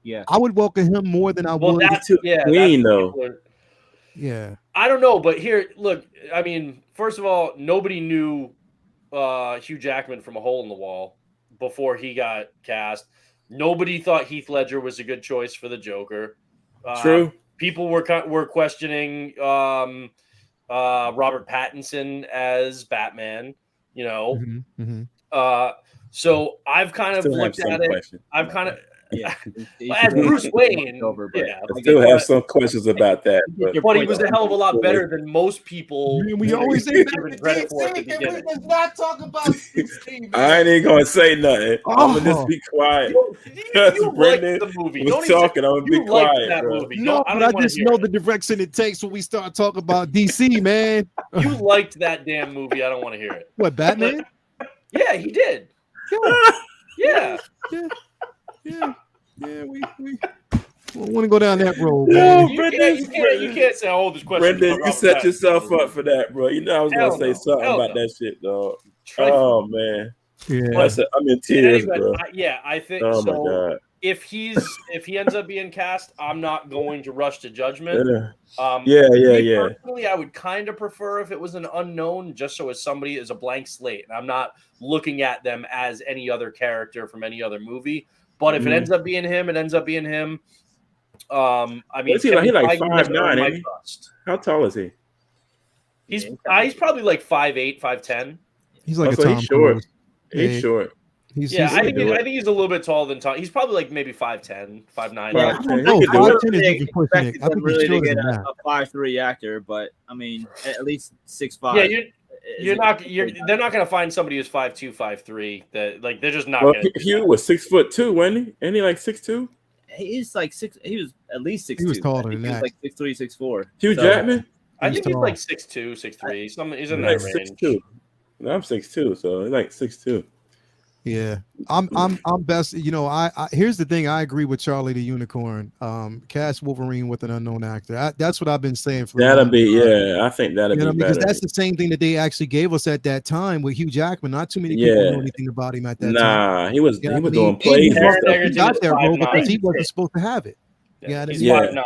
Yeah. I would welcome him more than I well, would. that's too clean, what though. people are- Yeah. I don't know, but here, look. I mean, first of all, nobody knew Hugh Jackman from A Hole in the Wall before he got cast. Nobody thought Heath Ledger was a good choice for the Joker. True. People were questioning Robert Pattinson as Batman. You know, so I've kind of Still have looked some at it. questions. I've kind of Yeah. as Bruce Wayne. Yeah, I still have some questions about that, but but he was a hell of a lot better than most people. Man, we always say give that him credit for at the Can we beginning. just not talk about DC, I ain't even gonna say nothing. I'm gonna just Oh. be quiet. You Because liked Brendan the movie. was Don't even say- talking. I'm gonna be You liked quiet, that bro. movie. No, Don't- but don't I wanna just hear know it. the direction it takes when we start talking about DC, man. You liked that damn movie. I don't want to hear it. What, Batman? Yeah, he did. Yeah. Yeah. We want to go down that road, No, man. You can't say, oh, this question. Brendan, you set yourself up for that, bro. You know I was Hell gonna say no. something Hell about no. that shit, dog. Trifling. Oh man, Yeah. I'm in tears, bro. I think Oh so. my god. If he ends up being cast, I'm not going to rush to judgment. Yeah. Personally, I would kind of prefer if it was an unknown, just so as somebody is a blank slate, and I'm not looking at them as any other character from any other movie. But if it ends up being him, it ends up being him. I mean, What's he like? He like Kevin Feige has 5'9", earned my ain't he? trust. How tall is he? He's probably like 5'8", 5'10". He's like So a Tom he's short. Cruise. He's Yeah. short. I think he's a little bit taller than Tom. He's probably like maybe 5'10", 5'9". Yeah. No, He could do it. 5'10" is even pushing it. I think he's really to shorter get than that. a 5'3" actor, but I mean, at least 6'5". Yeah, they're not going to find somebody who's 5'2", 5'3". That like they're just not Well, going to. Hugh was 6'2", wasn't he? Ain't he like 6'2"? He's like 6. He was at least 6'2". He was taller than He was that. like 6'3", 6'4". Hugh Jackman? I He's think he's tall. like 6'2", 6'3". He's in Like that range. 6'2". No, I'm 6'2", so he's like 6'2". Yeah, I'm best. You know, I here's the thing. I agree with Charlie the Unicorn. Cast Wolverine with an unknown actor. That's what I've been saying for. That'll be I think that'll be because better. that's the same thing that they actually gave us at that time with Hugh Jackman. Not too many people know anything about him at that time. Nah, he was You know what I doing mean? plays and Aaron stuff. Egerton He got is that role 5'9". because he wasn't supposed to have it. Yeah, he's Yeah. 5'9".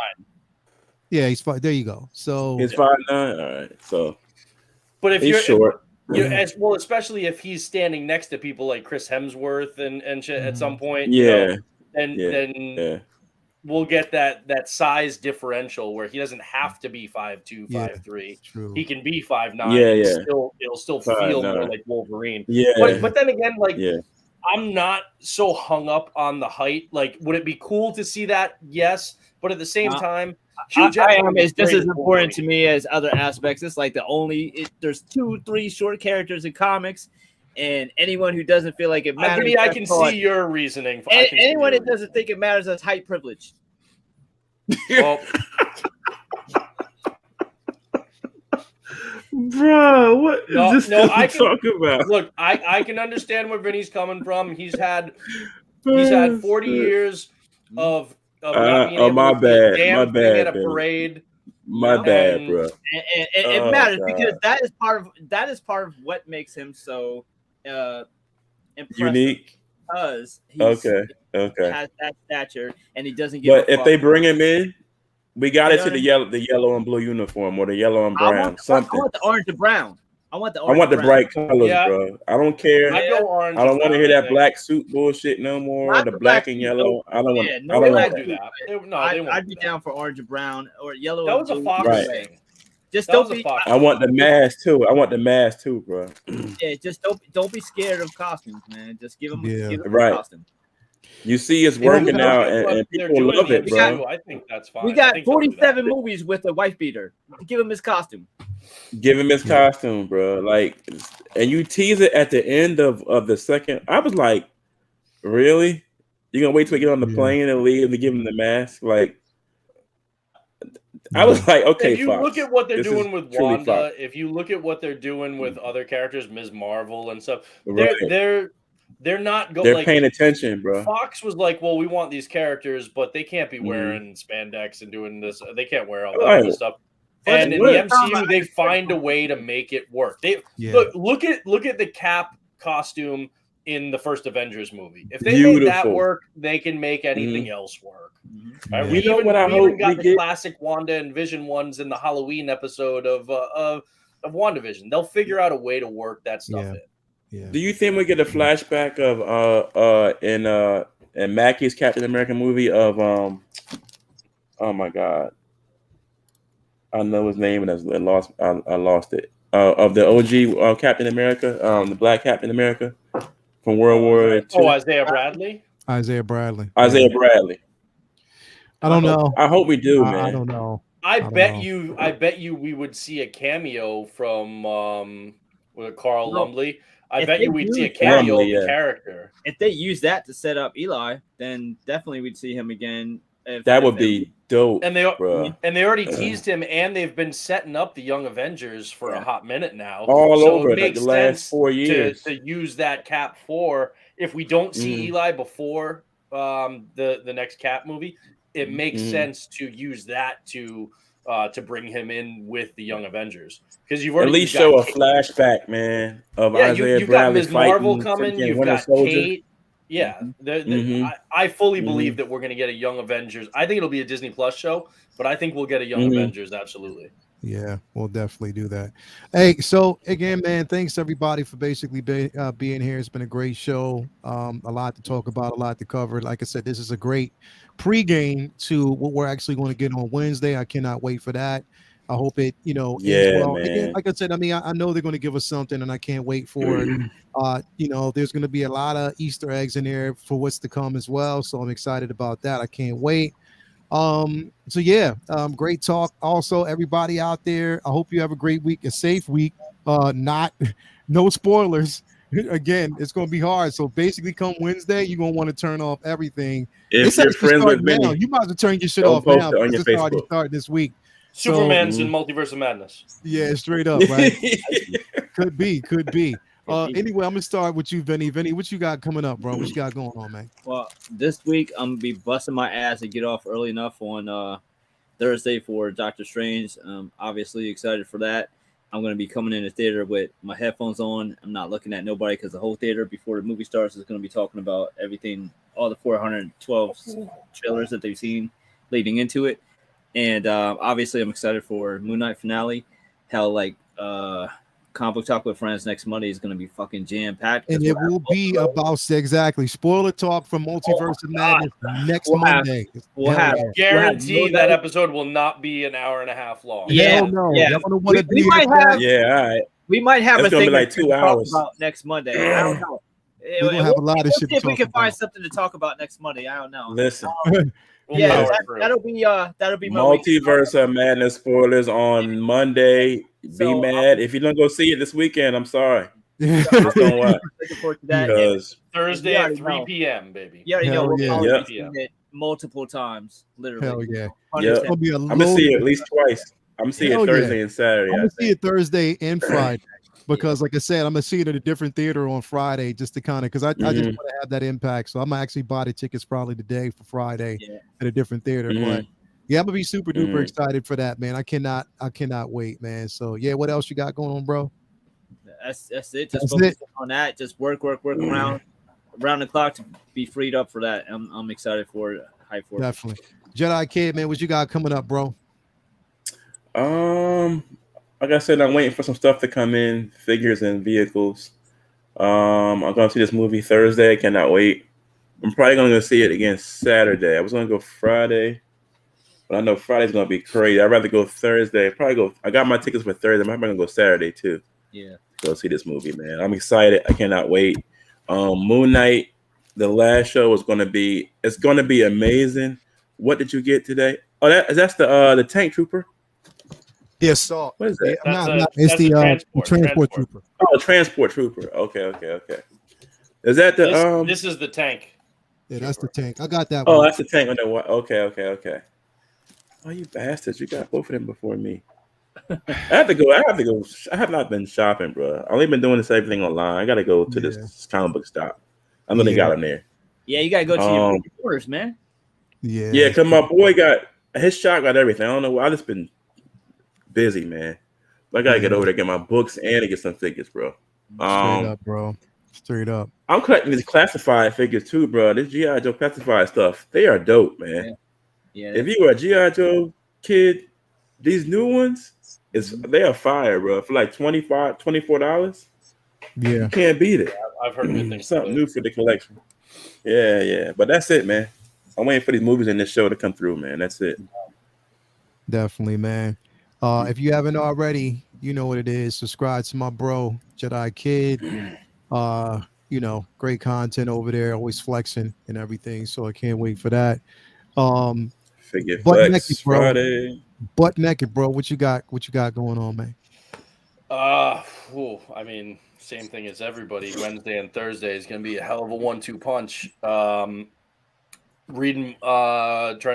Yeah, he's fine. There you go. So He's 5'9". All right, so But if he's you're short. as well, especially if he's standing next to people like Chris Hemsworth and shit at some point, Yeah. then we'll get that size differential where he doesn't have to be 5'2", 5'3". true. He can be 5'9". Yeah, and yeah. It'll still feel 5'9". more like Wolverine. Yeah. But then again, like Yeah. I'm not so hung up on the height. Like, would it be cool to see that? Yes, but at the same time, Hugh Jackman It's just great as at important to Wolverine. me as other aspects. It's like there's 2-3 short characters in comics, and anyone who doesn't feel like it matters. I can see your reasoning. Anyone that doesn't think it matters has height privilege. Well, Bro, what is this I can talk about? Look, I can understand where Vinny's coming from. He's had 40 years of not being able my to see a bad, damn my thing bad, at a Vinny. parade. My bad, bro. And it Oh, matters God. because that is part of what makes him so impressive. Unique. Because he Okay. has that stature and he doesn't give But a if fuck. they bring him in, we got You to know see the yellow and blue uniform or the yellow and I brown. want Something. the orange and brown. I want the I orange. want the and brown. bright colors, Yeah. bro. I don't care. I go orange. I don't want to hear and brown, I that think. black suit bullshit no more. Not The the black black and suit, yellow. I don't want. Yeah, I no, don't They want won't that. do that. They won't. I'd do be that. down for orange and brown or yellow. That and was a blue. Fox Right. thing. Just That don't was a be. Fox. I want the mask too. I want the mask too, bro. Just don't be scared of costumes, man. Just give them, Yeah. Right. a costume. You see, it's You know, working look out, at what and they're people doing love in it, the bro. MCU. I think that's fine. We I got think they'll do that. 47 movies with a wife beater. Give him his costume. Give him his costume, bro. Like, and you tease it at the end of the second. I was like, really? You gonna wait till we get on the plane and leave to give him the mask? Like, I was like, okay, If you Fox, look at what they're this is doing with truly Wanda, Fox. if you look at what they're doing with other characters, Ms. Marvel and stuff, Right. they're not going. They're like, paying attention, bro. Fox was like, well, we want these characters, but they can't be Mhm. wearing spandex and doing this. They can't wear all Right. that stuff. And in What? the MCU, they find a way to make it work. They Yeah. look at the Cap costume in the first Avengers movie. If they made that Beautiful. work, they can make anything else work. Yeah. We You know even what I we hope even got we the get? classic Wanda and Vision ones in the Halloween episode of WandaVision. They'll figure out a way to work that stuff in. Yeah. Do you think we get a flashback of in Mackey's Captain America movie of oh my god, I know his name and I lost it. Of the OG Captain America, the Black Captain America from World War II. Oh, Isaiah Bradley. Isaiah Bradley. Isaiah Bradley. I don't know. I hope we do, man. I don't know. I don't bet know. you we would see a cameo from with Carl No. Lumbly. I If bet they you we'd see a do cameo Lumbly, of the yeah. character. If they use that to set up Eli, then definitely we'd see him again. That would be dope. And they bruh. already teased him, and they've been setting up the Young Avengers for a hot minute now. All so over it like makes the last sense 4 years. to use that Cap for. If we don't see Eli before the next Cap movie, it makes sense to use that to bring him in with the Young Avengers, because you've already At least show a flashback, man, of Isaiah you've got Bradley Ms. Marvel fighting coming, freaking you've Winter got Soldier. Kate. Yeah, I fully believe that we're going to get a Young Avengers. I think it'll be a Disney Plus show, but I think we'll get a Young Avengers, absolutely. Yeah, we'll definitely do that. Hey, so again, man, thanks everybody for basically being here. It's been a great show. A lot to talk about, a lot to cover. Like I said, this is a great pregame to what we're actually going to get on Wednesday. I cannot wait for that. I hope it, ends well. man. Again, like I said, I mean, I know they're going to give us something, and I can't wait for it. There's going to be a lot of Easter eggs in there for what's to come as well. So I'm excited about that. I can't wait. Great talk. Also, everybody out there, I hope you have a great week, a safe week. No spoilers. Again, it's going to be hard. So basically, come Wednesday, you're going to want to turn off everything. If you're friends with me, now. You might as well turn your shit don't off post now it on because your it's already Facebook. starting this week. Superman's in Multiverse of Madness. Yeah, straight up, right? Could be. Anyway, I'm gonna start with you, Vinny. Vinny, what you got coming up, bro? What you got going on, man? Well, this week I'm gonna be busting my ass to get off early enough on Thursday for Doctor Strange. Obviously excited for that. I'm gonna be coming in the theater with my headphones on. I'm not looking at nobody because the whole theater before the movie starts is gonna be talking about everything, all the 412 trailers that they've seen leading into it. And obviously, I'm excited for Moon Knight finale. Hell, Comic Book Talk with Friends next Monday is going to be fucking jam-packed. And it will be about exactly spoiler talk from Multiverse of Madness next Monday. Guarantee that episode will not be an hour and a half long. Yeah, no. yeah. We might have. Yeah, all right. We might have It's a gonna thing be like to 2 talk hours. about next Monday. I don't know. We're gonna have a lot of shit to If we talk can find about. something to talk about next Monday, I don't know. Listen, Yeah, that'll be my week. Multiverse of Madness spoilers on Monday. So, Be mad if you don't go see it this weekend. I'm sorry. Just don't watch. Looking forward to that. Because Thursday at 3 p.m., baby. You already know Hell we'll yeah. probably Yep. be seeing it multiple times, literally. Hell yeah. Yep. It's gonna be I'm gonna see it at least twice. I'm gonna see it Hell Thursday yeah. and Saturday. I'm I gonna see think. it Thursday and Friday because, like I said, I'm gonna see it at a different theater on Friday just to kind of because I just want to have that impact. So I'm gonna actually buy the tickets probably today for Friday at a different theater. But yeah, I'm gonna be super duper excited for that, man. I cannot wait, man. So yeah, what else you got going on, bro? That's it. Just focus on that. Just work around the clock to be freed up for that. I'm excited for it. Hype for it. Definitely. Jedi Kid, man, what you got coming up, bro? Like I said, I'm waiting for some stuff to come in, figures and vehicles. I'm gonna see this movie Thursday. I cannot wait. I'm probably gonna go see it again Saturday. I was gonna go Friday, but I know Friday's gonna be crazy. I'd rather go Thursday. I got my tickets for Thursday. I'm probably gonna go Saturday too. Yeah. Go see this movie, man. I'm excited. I cannot wait. Moon Knight, the last show is gonna be amazing. What did you get today? Oh, that's the tank trooper. Yes, so What is that? it's the transport trooper. Oh, transport trooper. Okay. Is that the This is the tank. Yeah, that's the tank. I got that Oh, one. that's the tank on the Okay. Oh, you bastards! You got both of them before me. I have to go. I have not been shopping, bro. I've only been doing the same thing online. I got to go to this comic book stop. I know they got them there. Yeah, you gotta go to your orders, man. Yeah. Yeah, cause my boy got his shop got everything. I don't know why. I just been busy, man. But I gotta get Yeah. over there, get my books, and to get some figures, bro. Straight up, bro. Straight up. I'm collecting these classified figures too, bro. This GI Joe classified stuff, they are dope, man. Yeah. If you were a GI Joe kid, these new ones they are fire, bro. For like $24. Yeah. You can't beat it. I've heard good things. Something new for the collection. Yeah. But that's it, man. I'm waiting for these movies and this show to come through, man. That's it. Definitely, man. If you haven't already, you know what it is. Subscribe to my bro, Jedi Kid. Great content over there, always flexing and everything. So I can't wait for that. Figure Butt Flex naked, bro. Friday. Butt naked, bro. What you got going on, man? I mean, same thing as everybody. Wednesday and Thursday is going to be a hell of a 1-2 punch. Trying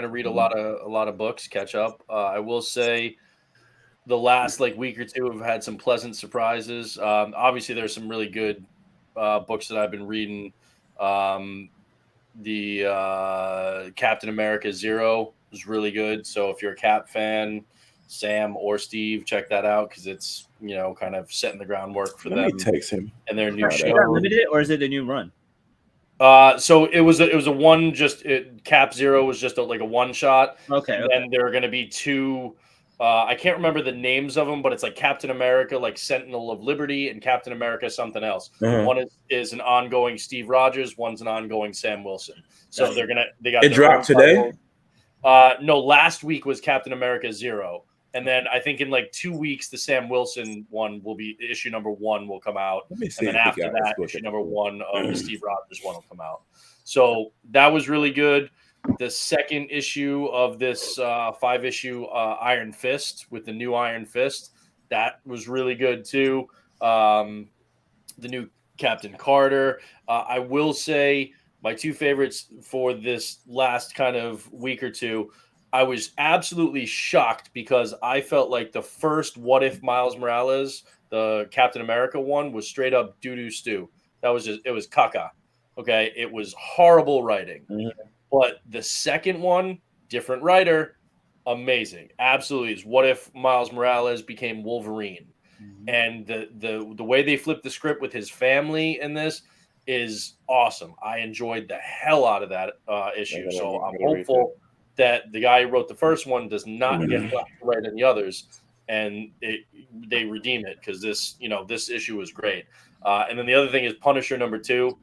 to read a lot of books, catch up. I will say, the last week or two have had some pleasant surprises. Obviously, there's some really good books that I've been reading. The Captain America Zero was really good. So if you're a Cap fan, Sam or Steve, check that out because it's kind of setting the groundwork for them. Takes him and their new Is show. that limited or is it a new run? So it was a one. Cap Zero was just a one shot. Okay. And then there are going to be two. I can't remember the names of them, but it's like Captain America, like Sentinel of Liberty, and Captain America something else. Uh-huh. One is an ongoing Steve Rogers. One's an ongoing Sam Wilson. So they got it dropped today. No, last week was Captain America Zero, and then I think in 2 weeks the Sam Wilson one will be issue number 1 will come out, and then after that issue number 1 of the Steve Rogers one will come out. So that was really good. The second issue of this 5-issue Iron Fist with the new Iron Fist, that was really good too. The new Captain Carter. I will say my two favorites for this last kind of week or two, I was absolutely shocked because I felt like the first What If Miles Morales, the Captain America one, was straight up doo-doo stew. It was caca. Okay, it was horrible writing. Mm-hmm. But the second one, different writer, amazing. Absolutely. It's What If Miles Morales became Wolverine. Mm-hmm. And the way they flipped the script with his family in this is awesome. I enjoyed the hell out of that issue. So I'm hopeful that the guy who wrote the first one does not get left to write any others, and they redeem it because this issue was great. And then the other thing is Punisher number 2.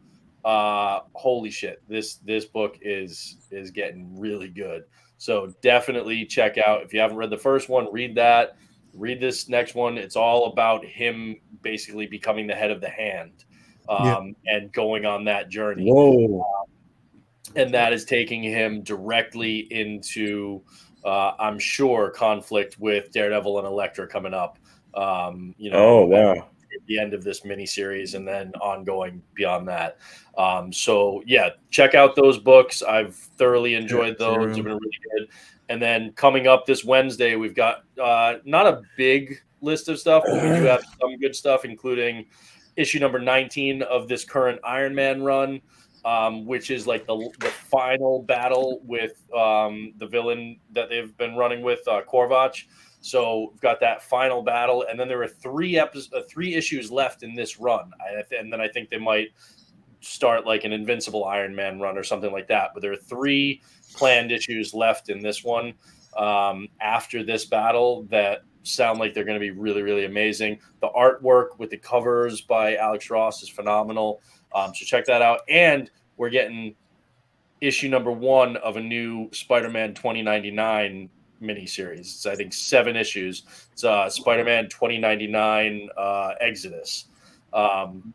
Holy shit, this book is getting really good. So definitely check out, if you haven't read the first one, read that. Read this next one. It's all about him basically becoming the head of the Hand, and going on that journey. Whoa. And that is taking him directly into I'm sure conflict with Daredevil and Elektra coming up. Oh wow. At the end of this miniseries and then ongoing beyond that. So yeah, check out those books. I've thoroughly enjoyed those. They've been really good. And then coming up this Wednesday, we've got not a big list of stuff, but we do have some good stuff, including issue number 19 of this current Iron Man run, which is like the final battle with the villain that they've been running with, Korvac. So we've got that final battle, and then there are 3 issues left in this run, and then I think they might start like an Invincible Iron Man run or something like that. But there are 3 planned issues left in this one after this battle that sound like they're going to be really, really amazing. The artwork with the covers by Alex Ross is phenomenal. So check that out. And we're getting issue number 1 of a new Spider-Man 2099 miniseries. It's, I think, 7 issues. It's Spider-Man 2099 Exodus. And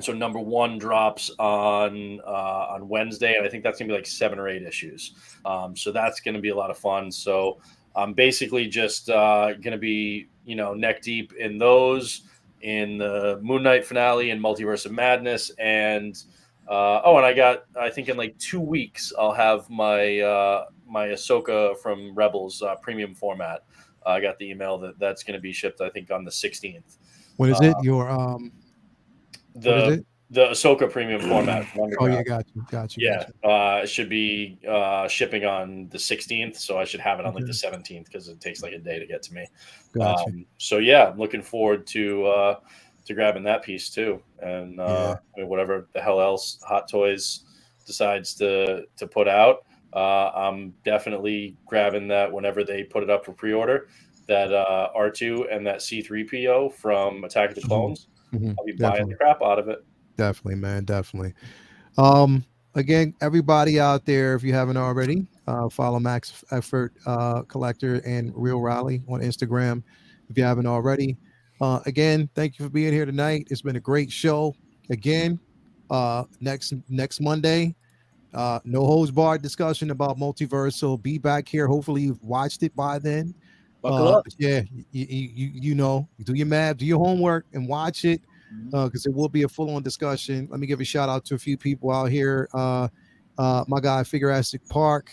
so number 1 drops on Wednesday, and I think that's gonna be like 7 or 8 issues. So that's gonna be a lot of fun. So I'm basically just gonna be neck deep in those, in the Moon Knight finale and Multiverse of Madness, and I think in like 2 weeks I'll have my my Ahsoka from Rebels premium format. I got the email that's going to be shipped, I think, on the 16th. What is it? Your the The Ahsoka premium format from Oh Underground. yeah, got you. Yeah, it should be shipping on the 16th, so I should have it on like the 17th because it takes like a day to get to me. Gotcha. So yeah, I'm looking forward to grabbing that piece too, and I mean, whatever the hell else Hot Toys decides to put out, I'm definitely grabbing that whenever they put it up for pre-order. That R2 and that C3PO from Attack of the Clones. I'll be buying the crap out of it. Definitely, man. Definitely. Again, everybody out there, if you haven't already, follow Max Effort Collector and Real Raleigh on Instagram. If you haven't already, again, thank you for being here tonight. It's been a great show. Again, next Monday, no holds barred discussion about multiverse. So be back here. Hopefully, you've watched it by then. Buckle up. Yeah, you know, do your math, do your homework, and watch it. Because it will be a full-on discussion. Let me give a shout out to a few people out here. My guy Figuristic Park.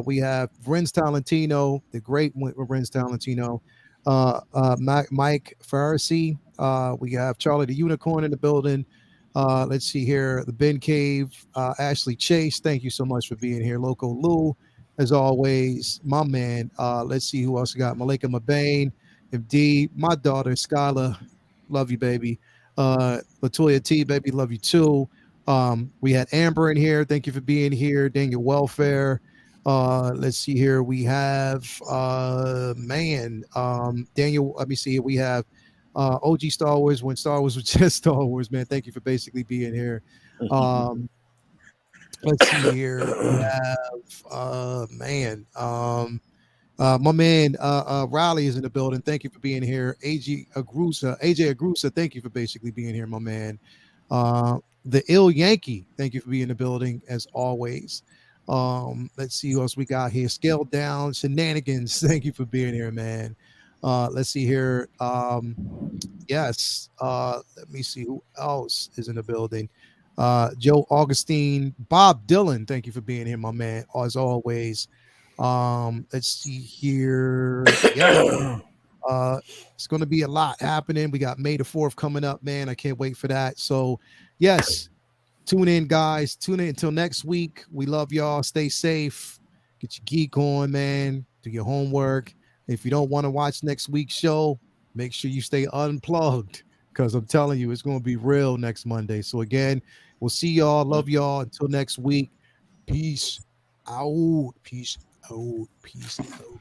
We have Renz Talentino, the great Renz Talentino. Mike Farisi. We have Charlie the Unicorn in the building. Let's see here. The Ben Cave. Ashley Chase. Thank you so much for being here. Loco Lou, as always. My man. Let's see who else we got. Malika Mabane. MD. My daughter Skyla. Love you, baby. Latoya T, baby, love you too. We had Amber in here. Thank you for being here. Daniel Welfare. Let's see here. We have Daniel. Let me see. We have OG Star Wars when Star Wars was just Star Wars, man. Thank you for basically being here. Let's see here. We have my man Riley is in the building. Thank you for being here. AJ Agrusa, thank you for basically being here, my man. The Ill Yankee, thank you for being in the building as always. Let's see who else we got here. Scaled Down Shenanigans, thank you for being here, man. Let's see here. Yes. Let me see who else is in the building. Joe Augustine, Bob Dylan, thank you for being here, my man, as always. Let's see here. Yeah. It's going to be a lot happening. We got May the 4th coming up, man. I can't wait for that. So, yes, tune in, guys. Tune in until next week. We love y'all. Stay safe. Get your geek on, man. Do your homework. If you don't want to watch next week's show, make sure you stay unplugged because I'm telling you, it's going to be real next Monday. So, again, we'll see y'all. Love y'all. Until next week. Peace out. Peace out. Peace out.